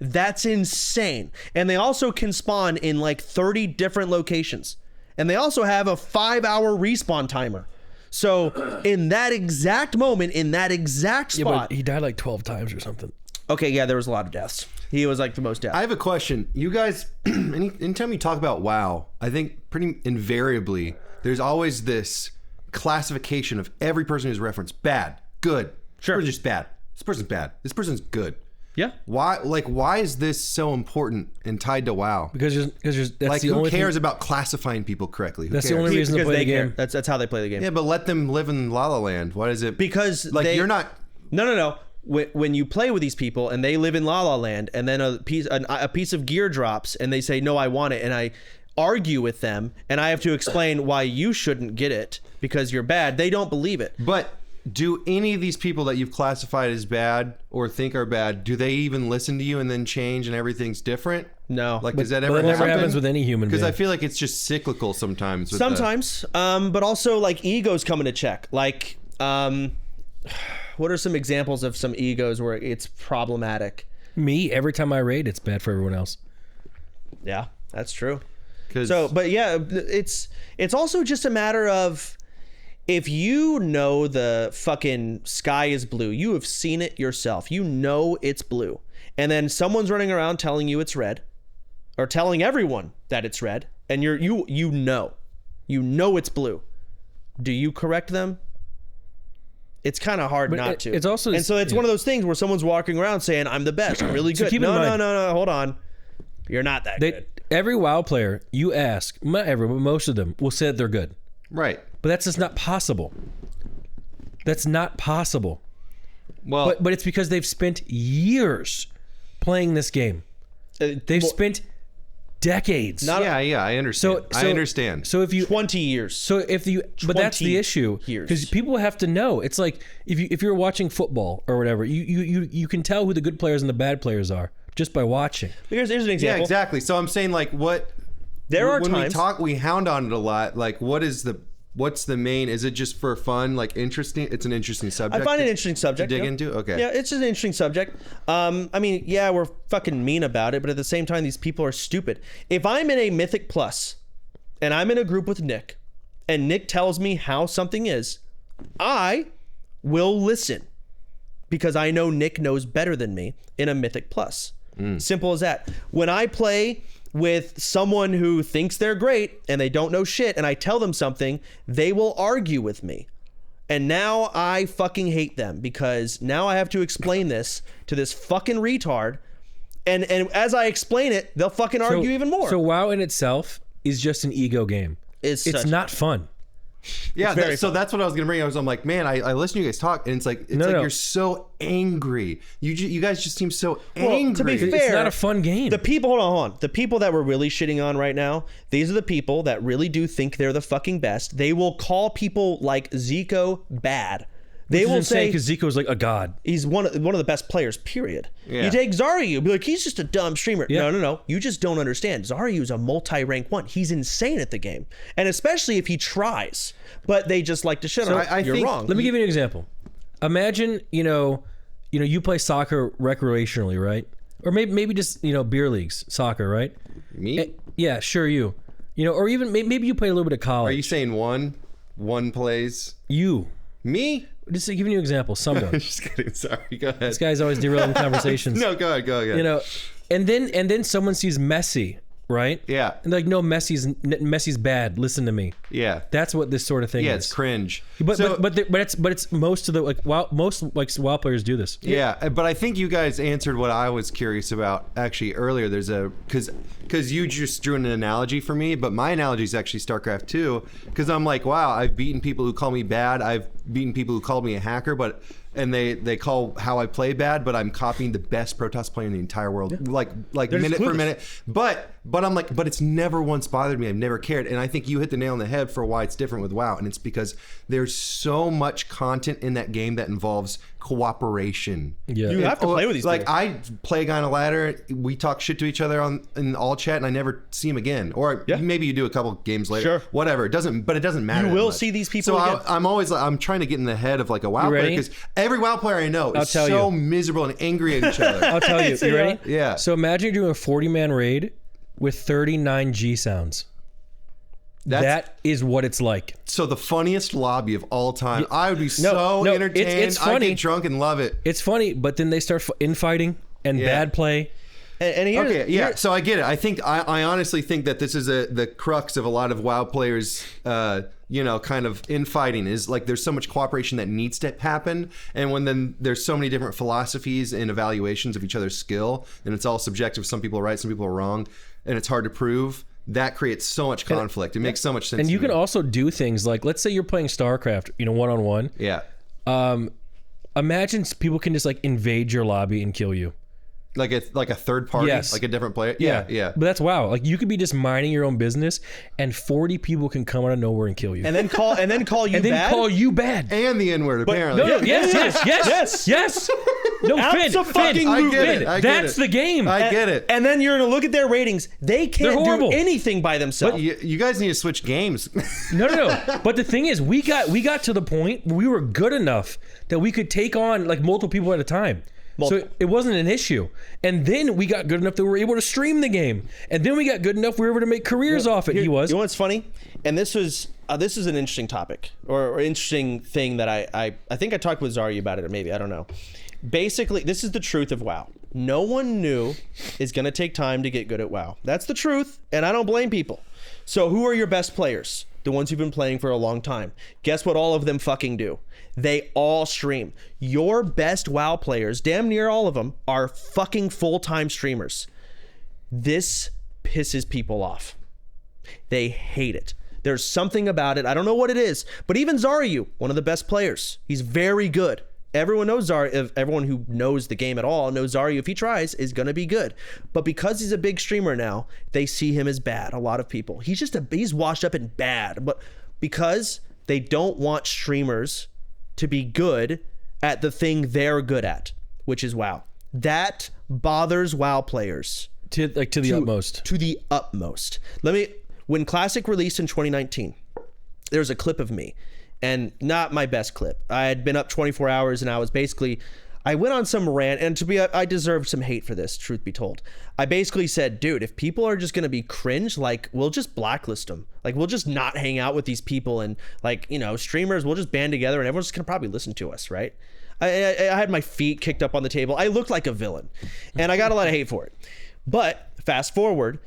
That's insane. And they also can spawn in like 30 different locations. And they also have a 5-hour respawn timer. So in that exact moment, in that exact spot. Yeah, but he died like 12 times or something. Okay, yeah, there was a lot of deaths. He was like the most deaths. I have a question. You guys, anytime you talk about WoW, I think pretty invariably there's always this classification of every person who's referenced: bad, good. Sure. This person's just bad. This person's bad. This person's good. Yeah. Why is this so important and tied to WoW? Because that's like, the who only cares about classifying people correctly? Who That's cares? the only reason to Because play they the care. game. That's how they play the game. Yeah, but let them live in La La Land. What is it? Because you're not. No. When you play with these people and they live in La La Land, and then a piece of gear drops, and they say, "No, I want it," and I argue with them, and I have to explain why you shouldn't get it because you're bad. They don't believe it. But do any of these people that you've classified as bad or think are bad, do they even listen to you and then change and everything's different? No. Like, does that ever But it never happen? happens with any human being. Because I feel like it's just cyclical sometimes. With Sometimes, but also like egos come into check. Like, what are some examples of some egos where it's problematic? Me, every time I raid, it's bad for everyone else. Yeah, that's true. So, but yeah, it's also just a matter of, if you know the fucking sky is blue, you have seen it yourself. You know it's blue. And then someone's running around telling you it's red, or telling everyone that it's red, and you know it's blue. Do you correct them? It's kind of hard not to. It's also, and so it's one of those things where someone's walking around saying, I'm the best, I'm really good. keep in mind- No, hold on. You're not that good. Every WoW player you ask, not everyone, but most of them will say that they're good. right. But that's just not possible. That's not possible. Well, But it's because they've spent years playing this game. They've spent decades. yeah, I understand. I understand. So if you 20 years. but that's the issue, years. because people have to know. It's like if you're watching football or whatever, you can tell who the good players and the bad players are just by watching. Here's an Yeah, example. exactly. So I'm saying, like, what There are when times we hound on it a lot. Like, what's the main? Is it just for fun? Like, interesting? It's an interesting subject. I find it an interesting subject to dig yeah. into. Okay. Yeah, it's just an interesting subject. I mean, yeah, we're fucking mean about it, but at the same time, these people are stupid. If I'm in a Mythic Plus and I'm in a group with Nick, and Nick tells me how something is, I will listen, because I know Nick knows better than me in a Mythic Plus. Simple as that. When I play with someone who thinks they're great and they don't know shit, and I tell them something, they will argue with me. And now I fucking hate them, because now I have to explain this to this fucking retard. And as I explain it, they'll fucking argue even more. So WoW in itself is just an ego game. It's not fun. Yeah, very so that's what I was gonna bring. I'm like, man, I listen to you guys talk, and it's like you're so angry. You guys just seem so angry. To be fair, It's not a fun game. The people, hold on. The people that we're really shitting on right now, these are the people that really do think they're the fucking best. They will call people like Zico bad. They will say, because Zico's like a god. he's one of the best players, period. Yeah. You take Zaryu, be like, he's just a dumb streamer. Yeah. No. You just don't understand. Zaryu's a multi-rank 1. He's insane at the game. And especially if he tries. But they just like to shit on him. I You're think- wrong. Let me give you an example. Imagine, you play soccer recreationally, right? Or maybe just, beer leagues, soccer, right? Me? Yeah, sure, you. Or even maybe you play a little bit of college. Are you saying one plays? You. Me? Just giving you an example, someone. Just kidding. Sorry. Go ahead. This guy's always derailing conversations. No, go ahead. And then someone sees Messi, right? Yeah. And they're like, no, Messi's bad. Listen to me. Yeah. That's what this sort of thing Yeah, is. it's cringe. But it's most of the most WoW players do this. Yeah, but I think you guys answered what I was curious about actually earlier. There's because you just drew an analogy for me, but my analogy is actually StarCraft 2, because I'm like, wow, I've beaten people who call me bad. I've beaten people who called me a hacker, and they call how I play bad, but I'm copying the best Protoss player in the entire world, like minute for minute. But I'm like, but it's never once bothered me. I've never cared, and I think you hit the nail on the head for why it's different with WoW, and it's because there's so much content in that game that involves cooperation. Yeah. You have to play with these like people. I play a guy on a ladder, we talk shit to each other in all chat, and I never see him again. Or maybe you do a couple games later. Sure. Whatever. It doesn't matter. You will that much. see these people So again. I'm always I'm trying to get in the head of like a WoW You player, ready? because every WoW player I know is tell so you. miserable and angry at each other. I'll tell you. You ready? Yeah. So imagine you're doing a 40-man raid with 39 G sounds. That is what it's like. So the funniest lobby of all time. I would be so no, entertained. it's I'd funny. get drunk and love it. It's funny, but then they start infighting and bad play. And here's, Okay, yeah. So I get it. I think I honestly think that this is the crux of a lot of WoW players, kind of infighting, is like there's so much cooperation that needs to happen, and when then there's so many different philosophies and evaluations of each other's skill, and it's all subjective. Some people are right, some people are wrong, and it's hard to prove. That creates so much conflict. It makes so much sense. And you to can me. also do things like, let's say you're playing StarCraft, one-on-one. Yeah. Imagine people can just like invade your lobby and kill you. Like a third party, Yes. like a different player. Yeah. But that's WoW. Like you could be just minding your own business, and 40 people can come out of nowhere and kill you, And then call you and then bad. call you bad. And the N-word, apparently. No, yes. No, Finn. I get it. That's the game. I get it. And then you're gonna look at their ratings. They can't They're horrible. do anything by themselves. But you guys need to switch games. No. But the thing is, we got to the point where we were good enough that we could take on like multiple people at a time. So it wasn't an issue. And then we got good enough that we were able to stream the game. And then we got good enough we were able to make careers off it. You know was. what's funny? And this is an interesting topic or interesting thing that I think I talked with Zari about it, or maybe I don't know. Basically, this is the truth of WoW. No one new is going to take time to get good at WoW. That's the truth, and I don't blame people. So who are your best players? The ones who've been playing for a long time. Guess what all of them fucking do? They all stream. Your best WoW players, damn near all of them, are fucking full-time streamers. This pisses people off. They hate it. There's something about it. I don't know what it is, but even Zaryu, one of the best players, he's very good. Everyone knows Zaryu. Everyone who knows the game at all knows Zaryu, if he tries, is going to be good. But because he's a big streamer now, they see him as bad. A lot of people. He's washed up and bad. But because they don't want streamers to be good at the thing they're good at, which is WoW. That bothers WoW players to the utmost. To the utmost. When Classic released in 2019, there's a clip of me, and not my best clip. I had been up 24 hours, and I went on some rant, and I deserved some hate for this, truth be told. I basically said, dude, if people are just gonna be cringe, like, we'll just blacklist them. Like, we'll just not hang out with these people, and like, streamers, we'll just band together, and everyone's just gonna probably listen to us, right? I had my feet kicked up on the table. I looked like a villain, and I got a lot of hate for it. But fast forward,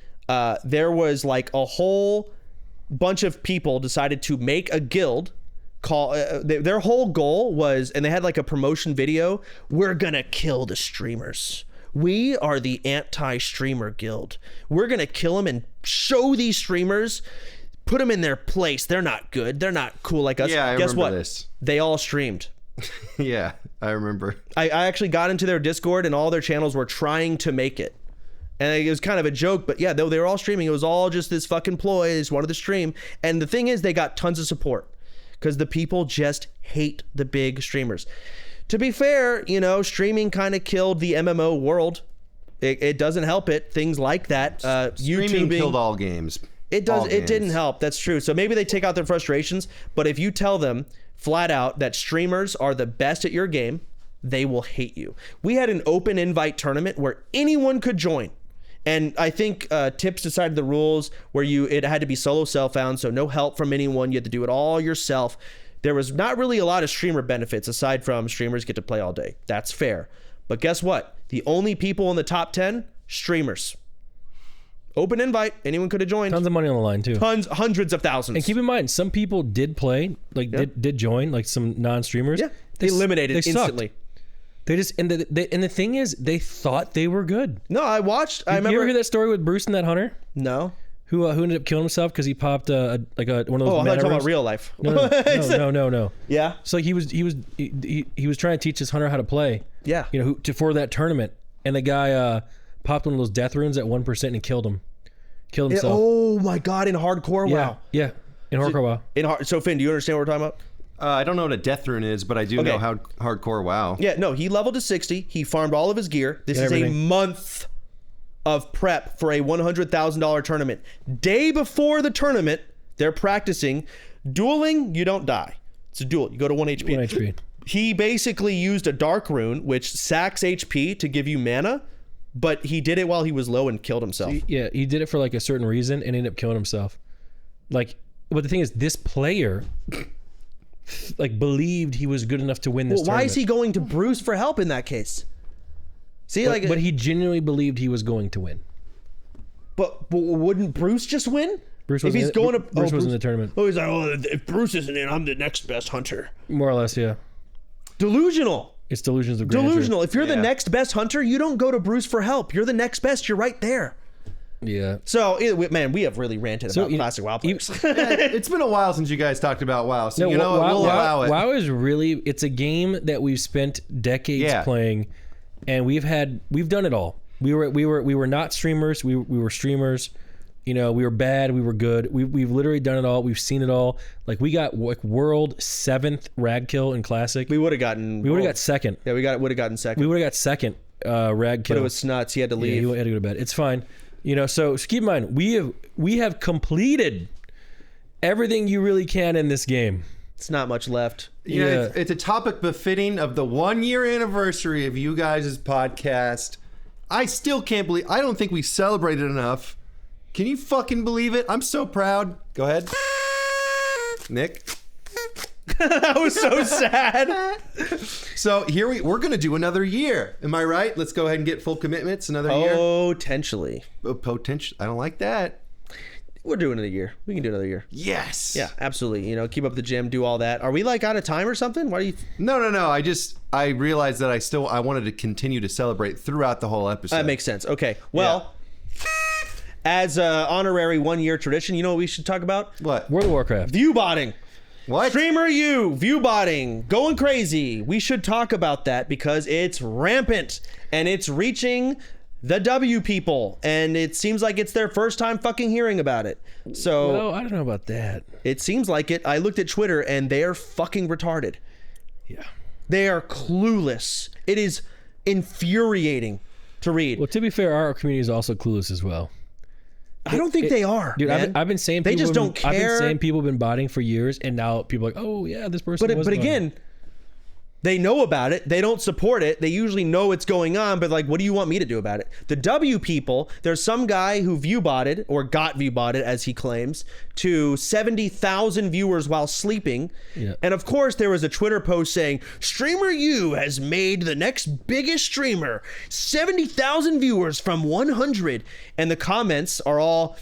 there was like a whole bunch of people decided to make a guild. Their whole goal was, and they had like a promotion video, we're gonna kill the streamers. We are the anti-streamer guild. We're gonna kill them and show these streamers, put them in their place. They're not good. They're not cool like us. Yeah, I Guess remember what? this. They all streamed. Yeah, I remember. I actually got into their Discord, and all their channels were trying to make it. And it was kind of a joke, but yeah, they were all streaming. It was all just this fucking ploy. They just wanted to stream. And the thing is, they got tons of support because the people just hate the big streamers. To be fair, streaming kind of killed the MMO world. It doesn't help it. Things like that. Streaming killed all games. It does. It didn't help. That's true. So maybe they take out their frustrations. But if you tell them flat out that streamers are the best at your game, they will hate you. We had an open invite tournament where anyone could join. And I think Tips decided the rules where it had to be solo self-found, so no help from anyone. You had to do it all yourself. There was not really a lot of streamer benefits aside from streamers get to play all day. That's fair. But guess what? The only people in the top 10, streamers. Open invite. Anyone could have joined. Tons of money on the line too. Hundreds of thousands. And keep in mind, some people did play, did join, like some non-streamers. Yeah, they eliminated instantly. Sucked. They just and the thing is, they thought they were good. No, I watched. I remember. You ever hear that story with Bruce and that hunter? No. Who ended up killing himself because he popped one of those. Oh, I thought you were talking about real life. No. Yeah. So he was trying to teach his hunter how to play. Yeah. For that tournament, and the guy popped one of those death runes at 1% and killed him. Killed himself. Oh my God! In hardcore, wow. Yeah. In hardcore, wow. So Finn, do you understand what we're talking about? I don't know what a death rune is, but I do know how hardcore WoW. Yeah, no, he leveled to 60. He farmed all of his gear. This is a month of prep for a $100,000 tournament. Day before the tournament, they're practicing. Dueling, you don't die. It's a duel. You go to 1 HP. 1 HP. He basically used a dark rune, which sacks HP to give you mana, but he did it while he was low and killed himself. Yeah, he did it for like a certain reason and ended up killing himself. But the thing is, this player believed he was good enough to win this tournament. Why is he going to Bruce for help in that case? See, but he genuinely believed he was going to win. But wouldn't Bruce just win? Bruce if he's going to Bruce was in the tournament. Oh, he's like, if Bruce isn't in, I'm the next best hunter. More or less, yeah. Delusional. It's delusions of grandeur. Delusional. If you're the next best hunter, you don't go to Bruce for help. You're the next best. You're right there. Yeah. So, man, we have really ranted about classic WoW players. It's been a while since you guys talked about WoW, so we'll allow it. WoW is really, it's a game that we've spent decades playing, and we've done it all. We were not streamers. We were streamers. You know, we were bad. We were good. We've literally done it all. We've seen it all. Like we got like world 7th rag kill in classic. We would have gotten. We would have got second. Yeah, would have gotten second. We would have got second rag kill. But it was Snuts. He had to leave. Yeah, he had to go to bed. It's fine. You know, so keep in mind we have completed everything you really can in this game. It's not much left. You know, it's a topic befitting of the 1-year anniversary of you guys' podcast. I still can't believe. I don't think we celebrated enough. Can you fucking believe it? I'm so proud. Go ahead, Nick. That was so sad. So here we're gonna do another year. Am I right? Let's go ahead and get full commitments. Another year. Potentially. Potential. I don't like that. We're doing it a year. We can do another year. Yes. Yeah, absolutely. You know, keep up the gym, do all that. Are we like out of time or something? Why do you? No. I realized that I wanted to continue to celebrate throughout the whole episode. That makes sense. Okay. Well, as an honorary 1-year tradition, you know what we should talk about? What? World of Warcraft. Viewbotting. What? Streamer viewbotting, going crazy. We should talk about that because it's rampant and it's reaching the W people, and it seems like it's their first time fucking hearing about it. So well, I don't know about that. It seems like it. I looked at Twitter and they're fucking retarded. Yeah. They are clueless. It is infuriating to read. Well, to be fair, our community is also clueless as well. I don't think they are, dude. man. I've been saying they just don't care. I've been saying people have been botting for years, and now people are like, oh yeah, this person. But again, they know about it. They don't support it. They usually know what's going on, but like, what do you want me to do about it? The W people, there's some guy who viewbotted or got viewbotted, as he claims, to 70,000 viewers while sleeping. Yeah. And of course, there was a Twitter post saying, Streamer U has made the next biggest streamer, 70,000 viewers from 100. And the comments are all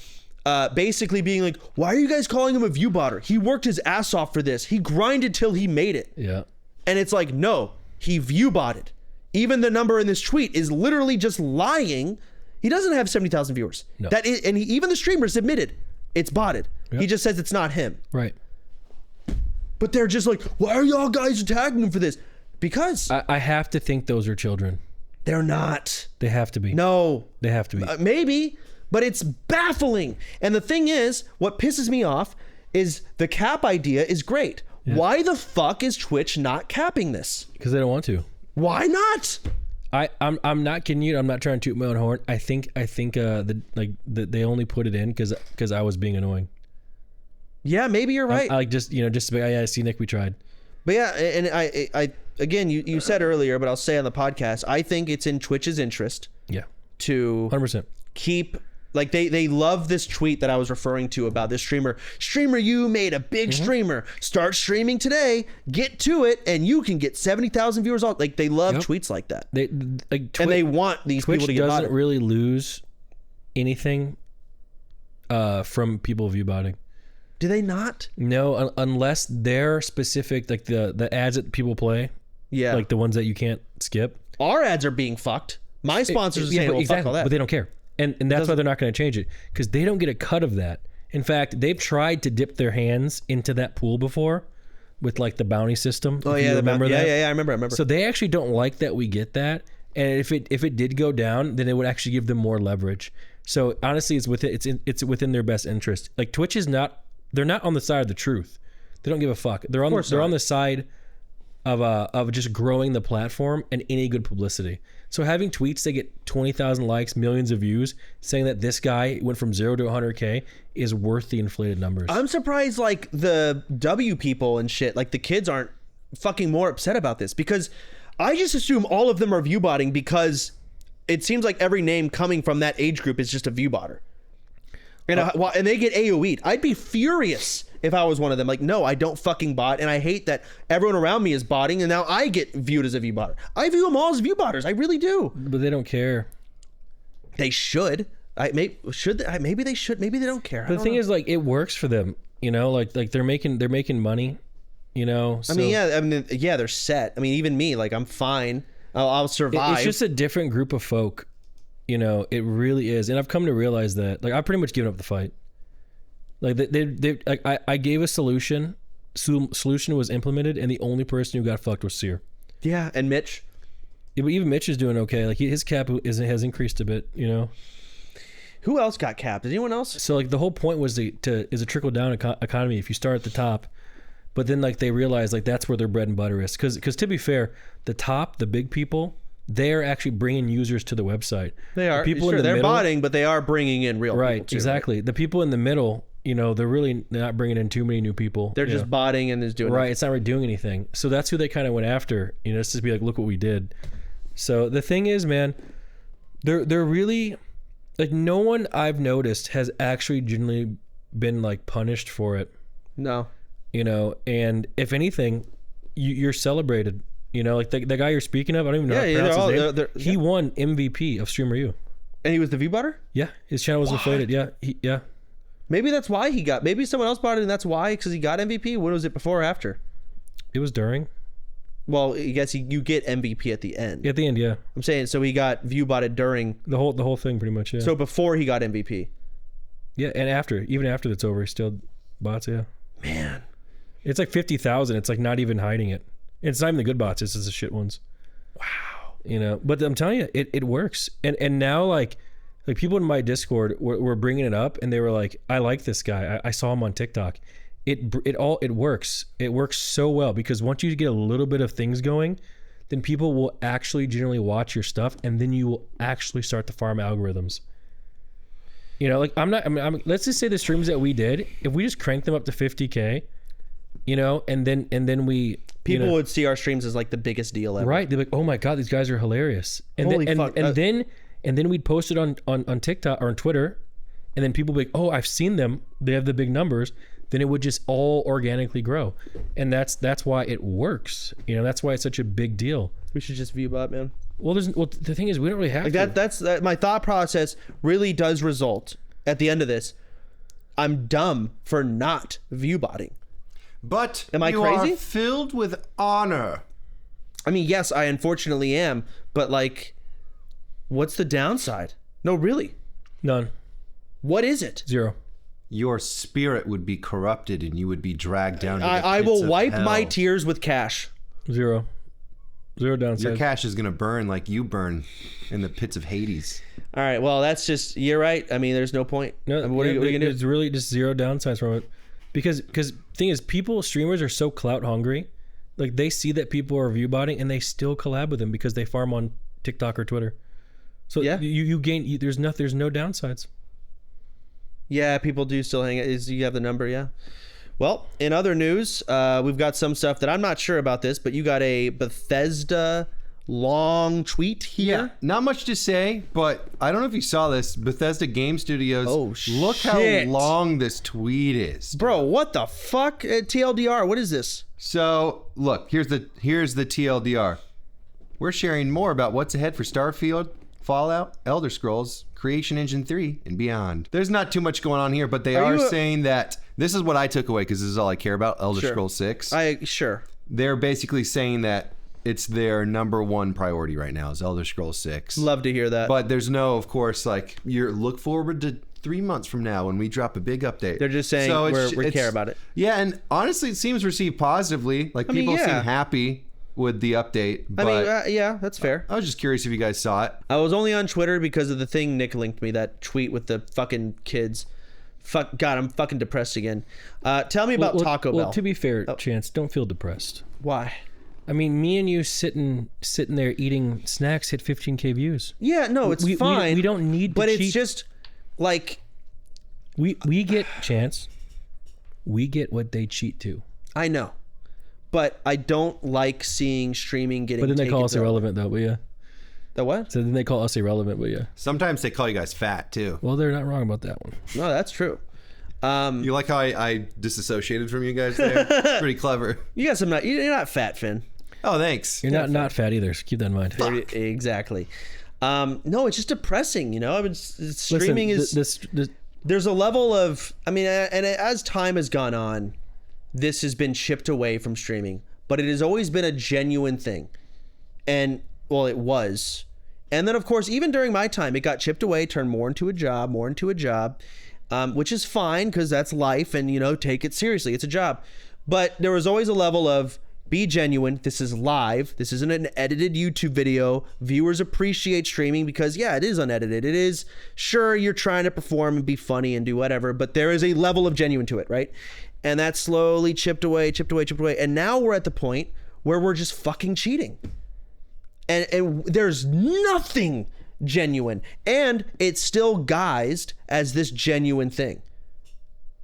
basically being like, why are you guys calling him a viewbotter? He worked his ass off for this. He grinded till he made it. Yeah. And it's like, no, he viewbotted. Even the number in this tweet is literally just lying. He doesn't have 70,000 viewers. No. Even the streamers admitted it's botted. Yep. He just says it's not him. Right. But they're just like, why are y'all guys attacking him for this? Because I have to think those are children. they're not. They have to be. No. They have to be. Maybe, but it's baffling. And the thing is, what pisses me off is the cap idea is great. Yeah. Why the fuck is Twitch not capping this? Because they don't want to. Why not? I'm not kidding you. I'm not trying to toot my own horn. I think they only put it in because I was being annoying. Yeah, maybe you're right. I see Nick, we tried. But yeah, and I again, you said earlier, but I'll say on the podcast, I think it's in Twitch's interest. Yeah. To 100% keep. Like they love this tweet that I was referring to about this streamer. Streamer, you made a big streamer. Start streaming today. Get to it, and you can get 70,000 viewers. All like they love tweets like that. And they want these Twitch people to get doesn't botted. really lose anything from people viewbotting. Do they not? No, unless they're specific, like the ads that people play. Yeah, like the ones that you can't skip. Our ads are being fucked. My sponsors are saying, well, fuck all that. But they don't care. And that's why they're not going to change it, because they don't get a cut of that. In fact, they've tried to dip their hands into that pool before with like the bounty system. Oh yeah, remember that? Yeah, I remember. So they actually don't like that we get that. And if it did go down, then it would actually give them more leverage. So honestly, it's within their best interest. Like Twitch is not, they're not on the side of the truth. They don't give a fuck. They're on the side of just growing the platform and any good publicity. So having tweets that get 20,000 likes, millions of views, saying that this guy went from 0 to 100K is worth the inflated numbers. I'm surprised like the W people and shit, like the kids aren't fucking more upset about this, because I just assume all of them are viewbotting because it seems like every name coming from that age group is just a viewbotter. And, and they get AoE'd. I'd be furious if I was one of them. Like, no, I don't fucking bot, and I hate that everyone around me is botting, and now I get viewed as a viewbotter. I view them all as viewbotters. I really do. But they don't care. They should. Maybe they should. Maybe they don't care. But the thing is, like, it works for them. You know, like they're making money. You know. So Yeah, they're set. I mean, even me, like, I'm fine. I'll survive. It's just a different group of folk. You know, it really is. And I've come to realize that, like, I've pretty much given up the fight. Like, I gave a solution. Solution was implemented, and the only person who got fucked was Seer. Yeah, and Mitch. Yeah, but even Mitch is doing okay. Like his cap has increased a bit, you know. Who else got capped? Did anyone else? So like the whole point was is a trickle down economy. If you start at the top, but then like they realize like that's where their bread and butter is. Because to be fair, the top, the big people, they're actually bringing users to the website. They are. The people sure, in the they're middle, botting, but they are bringing in real right? people too, Exactly. Right? The people in the middle, you know, they're really not bringing in too many new people. They're just botting and is doing right. nothing. It's not really doing anything. So that's who they kind of went after. You know, it's just be like, look what we did. So the thing is, man, they're really like no one I've noticed has actually genuinely been like punished for it. No. You know, and if anything, you're celebrated. You know, like the guy you're speaking of, I don't even know how to pronounce his name. He won MVP of Streamer U. And he was the viewbotter? Yeah, his channel was inflated. Yeah, yeah. Maybe that's why he got. Maybe someone else bought it, and that's why, because he got MVP. When was it, before or after? It was during. Well, I guess you get MVP at the end. At the end, yeah. I'm saying so he got viewbotted during the whole thing, pretty much. Yeah. So before he got MVP. Yeah, and after, even after that's over, he still bots. Yeah. Man, it's like 50,000. It's like not even hiding it. It's not even the good bots. It's just the shit ones. Wow. You know, but I'm telling you, it works. And now like people in my Discord were bringing it up, and they were like, I like this guy. I saw him on TikTok. It works. It works so well because once you get a little bit of things going, then people will actually generally watch your stuff, and then you will actually start to farm algorithms. You know, like let's just say the streams that we did, if we just crank them up to 50K, you know, and then we people would see our streams as like the biggest deal ever. Right? They're like, oh my god, these guys are hilarious. And Holy fuck. And then we'd post it on TikTok or on Twitter, and then people would be like, oh, I've seen them. They have the big numbers. Then it would just all organically grow, and that's why it works. You know, that's why it's such a big deal. We should just viewbot, man. Well, the thing is, we don't really have like that. My thought process really does result at the end of this. I'm dumb for not viewbotting. But am I you crazy? Are filled with honor. I mean, yes, I unfortunately am, but like, what's the downside? No, really, none. What is it? Zero. Your spirit would be corrupted, and you would be dragged down. To the I will wipe hell. my tears with cash. Zero downside. Your cash is gonna burn like you burn in the pits of Hades. All right, well, that's just, you're right. I mean, there's no point. No, I mean, what are you gonna do? There's really just zero downsides from it, because thing is, streamers are so clout hungry. Like they see that people are viewbotting, and they still collab with them because they farm on TikTok or Twitter. So yeah, you gain. There's no downsides. Yeah, people do still hang. You have the number, yeah. Well, in other news, we've got some stuff that I'm not sure about this, but you got a Bethesda long tweet here. Yeah, not much to say, but I don't know if you saw this. Bethesda Game Studios. Oh, look shit. how long this tweet is. Bro, what the fuck? TLDR, what is this? So, look, here's the TLDR. We're sharing more about what's ahead for Starfield, Fallout, Elder Scrolls, Creation Engine 3, and beyond. There's not too much going on here, but they are saying that this is what I took away because this is all I care about, Elder Scrolls 6. Sure. They're basically saying that it's their number one priority right now is Elder Scrolls 6. Love to hear that. But there's no, of course, like, look forward to 3 months from now when we drop a big update. They're just saying we care about it. Yeah, and honestly, it seems received positively. Like, people seem happy with the update. But I mean, yeah, that's fair. I was just curious if you guys saw it. I was only on Twitter because of the thing Nick linked me, that tweet with the fucking kids. Fuck, God, I'm fucking depressed again. Tell me about Taco Bell. Well, to be fair, Chance, don't feel depressed. Why? I mean, me and you sitting there eating snacks hit 15K views. Yeah, no, it's fine. We don't need to but cheat. It's just like we get, Chance. We get what they cheat to. I know. But I don't like seeing streaming getting. But then they call us irrelevant, though. But yeah. The what? So then they call us irrelevant, but yeah. Sometimes they call you guys fat too. Well, they're not wrong about that one. No, that's true. You like how I disassociated from you guys there? Pretty clever. You got some. You're not fat, Finn. Oh, thanks. You're not fat either. So keep that in mind. Exactly. No, it's just depressing. You know, I mean, streaming there's a level of. I mean, and as time has gone on, this has been chipped away from streaming, but it has always been a genuine thing. And well, it was. And then, of course, even during my time, it got chipped away, turned more into a job, which is fine because that's life, and, you know, take it seriously. It's a job. But there was always a level of Be genuine. This is live. This isn't an edited YouTube video. Viewers appreciate streaming because, yeah, it is unedited. It is, sure, you're trying to perform and be funny and do whatever, but there is a level of genuine to it, right? And that slowly chipped away. And now we're at the point where we're just fucking cheating. And there's nothing genuine. And it's still guised as this genuine thing.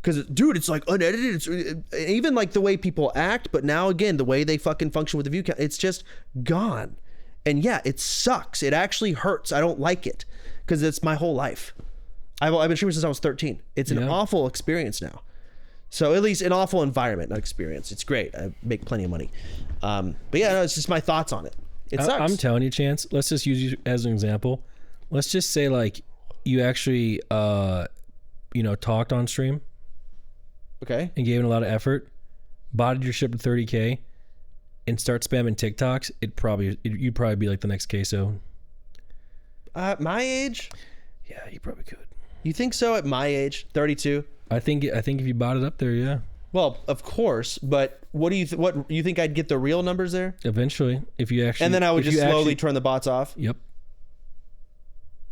Because, dude, it's like unedited. It's even like the way people act, but now again, the way they fucking function with the view count, it's just gone. And yeah, it sucks. It actually hurts. I don't like it because it's my whole life. I've been streaming since I was 13. It's an awful experience now. So at least an awful environment, not experience. It's great. I make plenty of money. But yeah, no, it's just my thoughts on it. It sucks. I'm telling you, Chance, let's just use you as an example. Let's just say like you actually, talked on stream. Okay. And gave it a lot of effort, botted your ship to 30K, and start spamming TikToks, you'd probably be like the next queso. My age? Yeah, you probably could. You think so? At my age, 32. I think if you bought it up there, yeah. Well, of course, but what do you think I'd get the real numbers there? Eventually, if you actually, and then I would just slowly turn the bots off. Yep.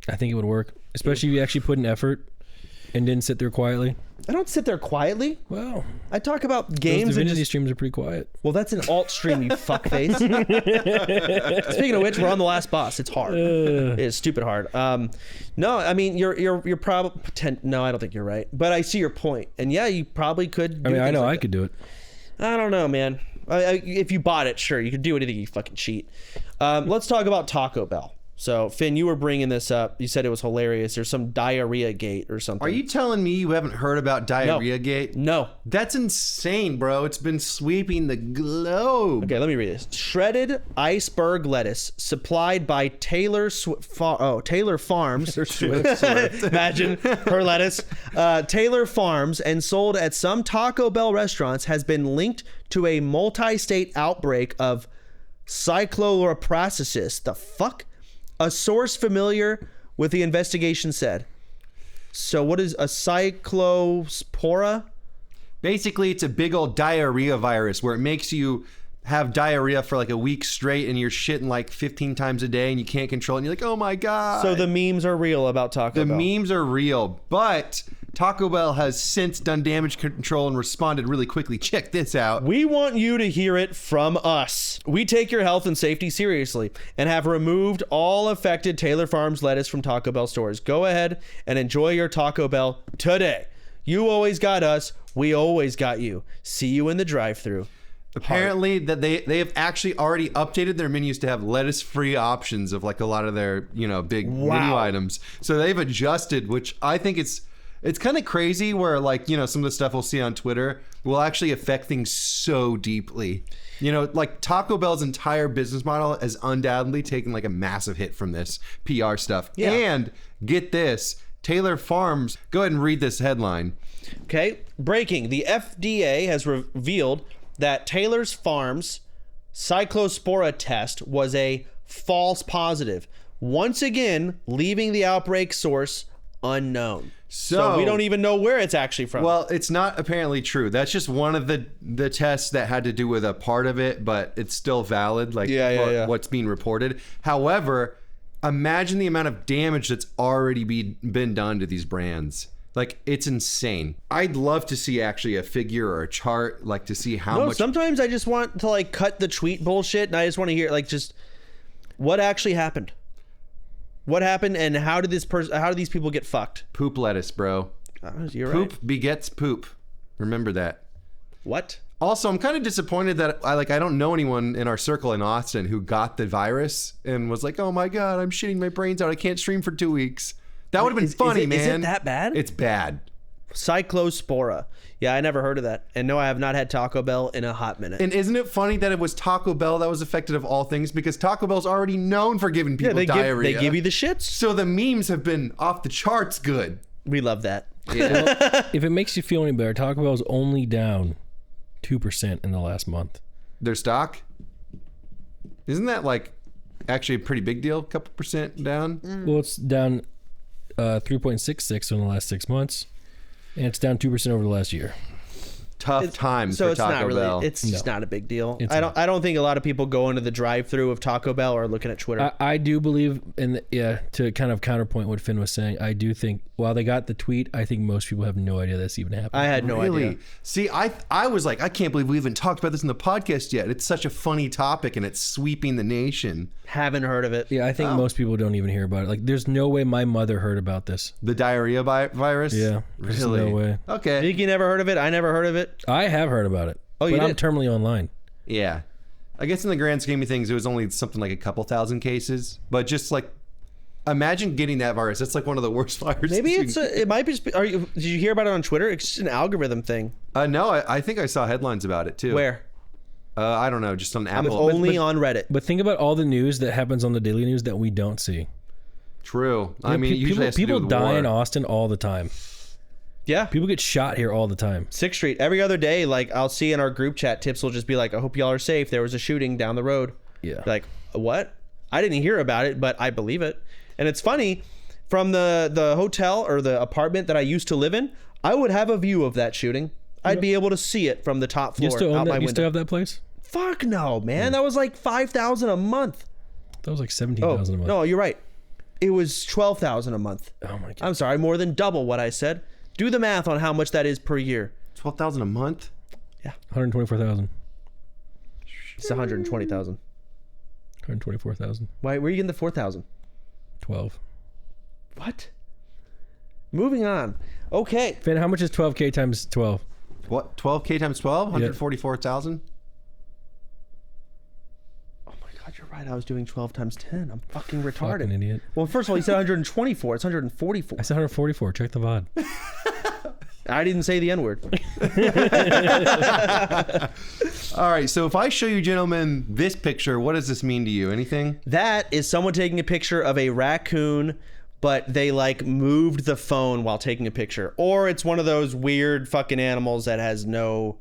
I think it would work, especially if you actually put in effort and didn't sit there quietly. I don't sit there quietly. Well, I talk about games. Those Divinity streams are pretty quiet. Well, that's an alt stream, you fuckface. Speaking of which, we're on the last boss. It's hard. It's stupid hard. No, I mean you're probably no, I don't think you're right. But I see your point, and yeah, you probably could. I know I could do it. I don't know, man. If you bought it, sure, you could do anything. You fucking cheat. Let's talk about Taco Bell. So, Finn, you were bringing this up. You said it was hilarious. There's some diarrhea gate or something. Are you telling me you haven't heard about diarrhea gate? No. That's insane, bro. It's been sweeping the globe. Okay, let me read this. Shredded iceberg lettuce supplied by Taylor Farms. Imagine her lettuce. Taylor Farms and sold at some Taco Bell restaurants has been linked to a multi-state outbreak of cycloleprosis. The fuck? A source familiar with the investigation said. So what is a cyclospora? Basically, it's a big old diarrhea virus where it makes you have diarrhea for like a week straight and you're shitting like 15 times a day and you can't control it and you're like, oh my God. So the memes are real about Taco Bell. The memes are real, but Taco Bell has since done damage control and responded really quickly. Check this out. We want you to hear it from us. We take your health and safety seriously and have removed all affected Taylor Farms lettuce from Taco Bell stores. Go ahead and enjoy your Taco Bell today. You always got us. We always got you. See you in the drive-thru. Apparently that they have actually already updated their menus to have lettuce-free options of like a lot of their, big menu items. So they've adjusted, which I think it's kind of crazy where like, some of the stuff we'll see on Twitter will actually affect things so deeply. Like Taco Bell's entire business model has undoubtedly taken like a massive hit from this PR stuff. Yeah. And get this, Taylor Farms, go ahead and read this headline. Okay. Breaking. The FDA has revealed that Taylor's Farms cyclospora test was a false positive, once again leaving the outbreak source unknown. So we don't even know where it's actually from. Well, it's not apparently true. That's just one of the tests that had to do with a part of it, but it's still valid, like what's being reported. However, imagine the amount of damage that's already been done to these brands. Like, it's insane. I'd love to see actually a figure or a chart, like to see how much. Sometimes I just want to like cut the tweet bullshit and I just want to hear like just what actually happened. What happened and how did these people get fucked? Poop lettuce, bro. You're poop right. begets poop. Remember that. What? Also, I'm kind of disappointed that I don't know anyone in our circle in Austin who got the virus and was like, oh my God, I'm shitting my brains out. I can't stream for 2 weeks. That would have been funny, man. Is it that bad? It's bad. Cyclospora. Yeah, I never heard of that. And no, I have not had Taco Bell in a hot minute. And isn't it funny that it was Taco Bell that was affected of all things? Because Taco Bell's already known for giving people diarrhea. They give you the shits. So the memes have been off the charts good. We love that. Yeah. Well, if it makes you feel any better, Taco Bell's only down 2% in the last month. Their stock? Isn't that like actually a pretty big deal? A couple percent down? Well, it's down 3.66 in the last 6 months, and it's down 2% over the last year. tough times So for it's not Taco really. Bell. It's just not a big deal. It's I don't think a lot of people go into the drive-through of Taco Bell or looking at Twitter. I do believe to kind of counterpoint what Finn was saying, I do think while they got the tweet, I think most people have no idea this even happened. I had no idea. See, I was like, I can't believe we haven't talked about this in the podcast yet. It's such a funny topic and it's sweeping the nation. Haven't heard of it. Yeah, I think most people don't even hear about it. Like, there's no way my mother heard about this. The diarrhea virus? Yeah, there's Really? no way. Okay. Think you never heard of it? I never heard of it. I have heard about it. Oh, you but I'm did? terminally online. Yeah. I guess in the grand scheme of things, it was only something like a couple thousand cases. But just like, imagine getting that virus. That's like one of the worst viruses. Maybe it might be. Did you hear about it on Twitter? It's just an algorithm thing. No, I think I saw headlines about it too. Where? I don't know, just on I'm Apple. only on Reddit. But think about all the news that happens on the daily news that we don't see. True. I mean, it usually has to do people with die in war. Austin all the time. Yeah. People get shot here all the time. 6th Street. Every other day, like, I'll see in our group chat, Tips will just be like, I hope y'all are safe. There was a shooting down the road. Yeah. Like, what? I didn't hear about it, but I believe it. And it's funny, from the hotel or the apartment that I used to live in, I would have a view of that shooting. I'd be able to see it from the top floor You still own out my that? You window. still have that place? Fuck no, man. That was like $5,000 a month. That was like Oh, $17,000 a month. no, you're right. It was $12,000 a month. Oh my god. I'm sorry, more than double what I said. Do the math on how much that is per year. $12,000 a month? 124,000. It's 120,000. 124,000. Why? Where are you getting the 4,000? 12. What? Moving on. Okay. Finn, how much is 12K times 12? What? 12K times 12? 144,000? Oh my God, you're right. I was doing 12 times 10. I'm fucking retarded. Fucking idiot. Well, first of all, you said 124. It's 144. I said 144. Check the VOD. I didn't say the N-word. All right, so if I show you gentlemen this picture, what does this mean to you? Anything? That is someone taking a picture of a raccoon, but they like moved the phone while taking a picture. Or it's one of those weird fucking animals that has no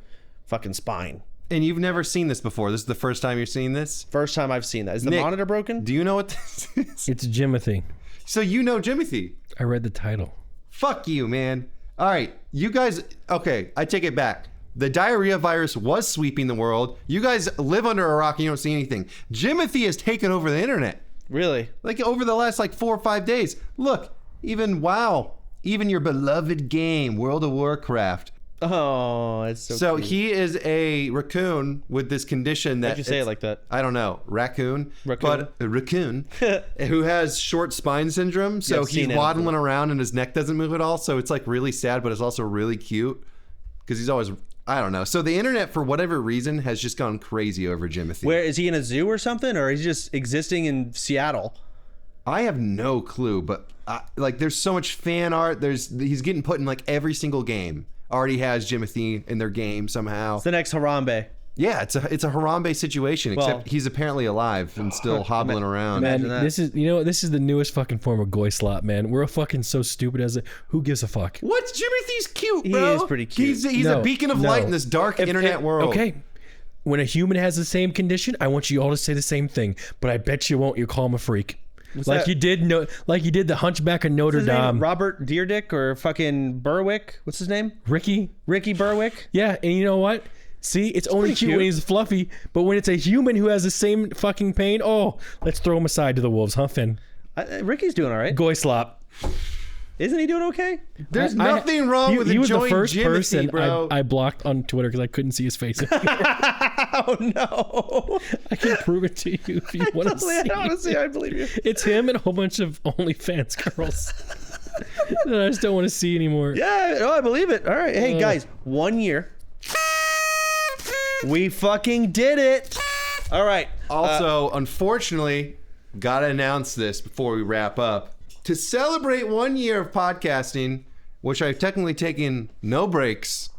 fucking spine. And you've never seen this before. This is the first time you're seeing this? First time I've seen that. Is the Nick, monitor broken? Do you know what this is? It's Jimothy. So you know Jimothy. I read the title. Fuck you, man. All right, you guys, okay, I take it back. The diarrhea virus was sweeping the world. You guys live under a rock and you don't see anything. Jimothy has taken over the internet. Really? Like over the last like 4 or 5 days. Look, even WoW, even your beloved game, World of Warcraft. Oh, it's So cute. he is a raccoon with this condition that Why'd you say it it's- like that? I don't know, raccoon, Raccoon. but a raccoon who has short spine syndrome. So Yeah, I've he's seen it waddling before. around and his neck doesn't move at all. So it's like really sad, but it's also really cute because he's always, I don't know. So the internet, for whatever reason, has just gone crazy over Jimothy. Where is he, in a zoo or something, or is he just existing in Seattle? I have no clue, but like there's so much fan art. He's getting put in like every single game. Already has Jimothy in their game somehow. It's the next Harambe. Yeah, it's a Harambe situation, except Well- he's apparently alive and still hobbling around. Imagine Man, that. this is the newest fucking form of goy slop, man. We're fucking so stupid as a who gives a fuck? What? Jimothy's cute, He bro. is pretty cute. He's a beacon of light in this dark internet world. Okay. When a human has the same condition, I want you all to say the same thing, but I bet you won't. You call him a freak. that? You did the Hunchback of Notre What's his name? Dame. Robert Deerdick or fucking Berwick? What's his name? Ricky. Ricky Berwick? Yeah, and you know what? See, it's only pretty cute when cute. he's fluffy, but when it's a human who has the same fucking pain, oh, let's throw him aside to the wolves, huh, Finn? Ricky's doing all right. Goy slop. Isn't he doing okay? There's nothing wrong with he was the enjoying first Jimothy, person bro. I blocked on Twitter because I couldn't see his face. Oh no! I can prove it to you if you want to see. Honestly, I believe you. It's him and a whole bunch of OnlyFans girls that I just don't want to see anymore. Yeah, no, I believe it. All right, hey guys, 1 year. We fucking did it. All right. Also, unfortunately, gotta announce this before we wrap up. To celebrate 1 year of podcasting, which I've technically taken no breaks,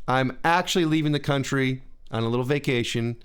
I'm actually leaving the country on a little vacation.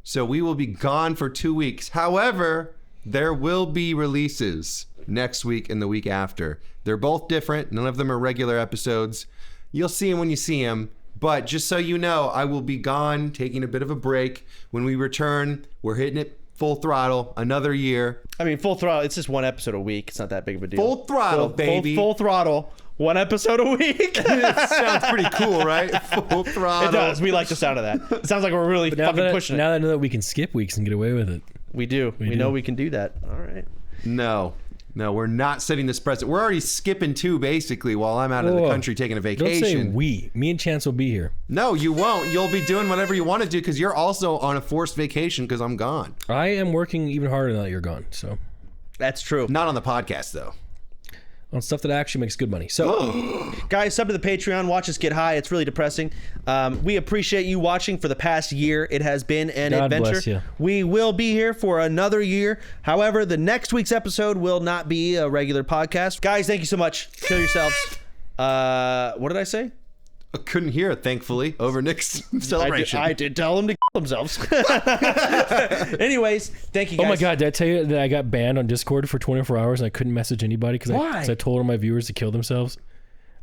So we will be gone for 2 weeks. However, there will be releases next week and the week after. They're both different. None of them are regular episodes. You'll see them when you see them. But just so you know, I will be gone, taking a bit of a break. When we return, we're hitting it full throttle, another year. I mean, full throttle. It's just one episode a week. It's not that big of a deal. Full throttle, baby. Full throttle. One episode a week. It sounds pretty cool, right? Full throttle. It does. We like the sound of that. It sounds like we're really fucking pushing now it. that I know that we can skip weeks and get away with it. We do. We know we can do that. All right. No, we're not setting this precedent. We're already skipping 2 basically while I'm out of the country taking a vacation. Don't say we. Me and Chance will be here. No, you won't. You'll be doing whatever you want to do because you're also on a forced vacation because I'm gone. I am working even harder now that you're gone. So That's true. Not on the podcast though. on stuff that actually makes good money. So, guys, sub to the Patreon. Watch us get high. It's really depressing. We appreciate you watching for the past year. It has been an God adventure. bless you. We will be here for another year. However, the next week's episode will not be a regular podcast. Guys, thank you so much. Kill yourselves. What did I say? I couldn't hear it, thankfully, over Nick's celebration. I did tell them to kill themselves. Anyways, thank you guys. oh my God, did I tell you that I got banned on Discord for 24 hours and I couldn't message anybody because I told all my viewers to kill themselves?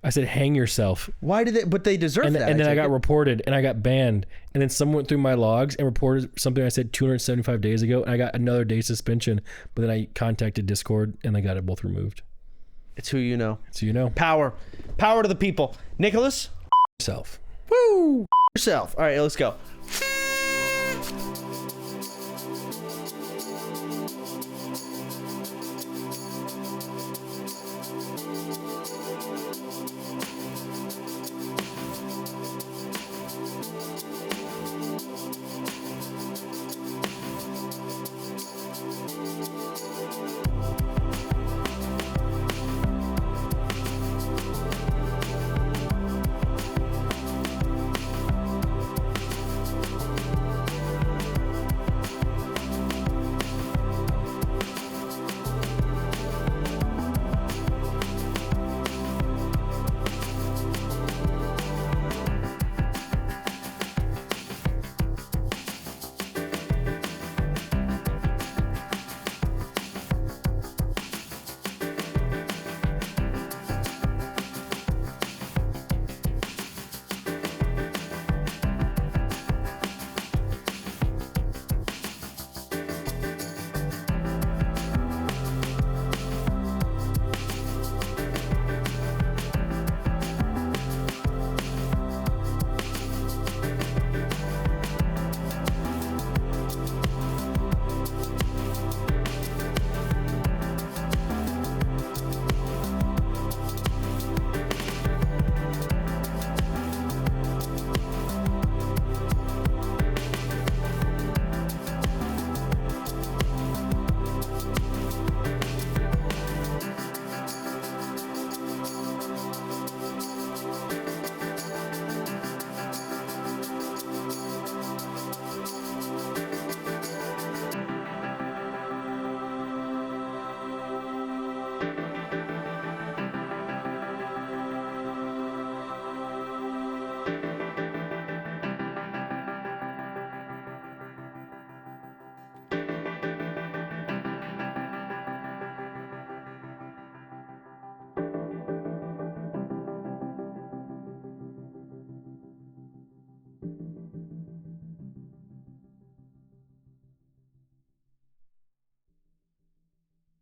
I said, hang yourself. Why did they? But they deserve And, that. and then I got reported and I got banned. And then someone went through my logs and reported something I said 275 days ago. And I got another day suspension. But then I contacted Discord and they got it both removed. It's who you know. So you know. Power to the people. Nicholas. Yourself. Woo. Yourself. All right, let's go.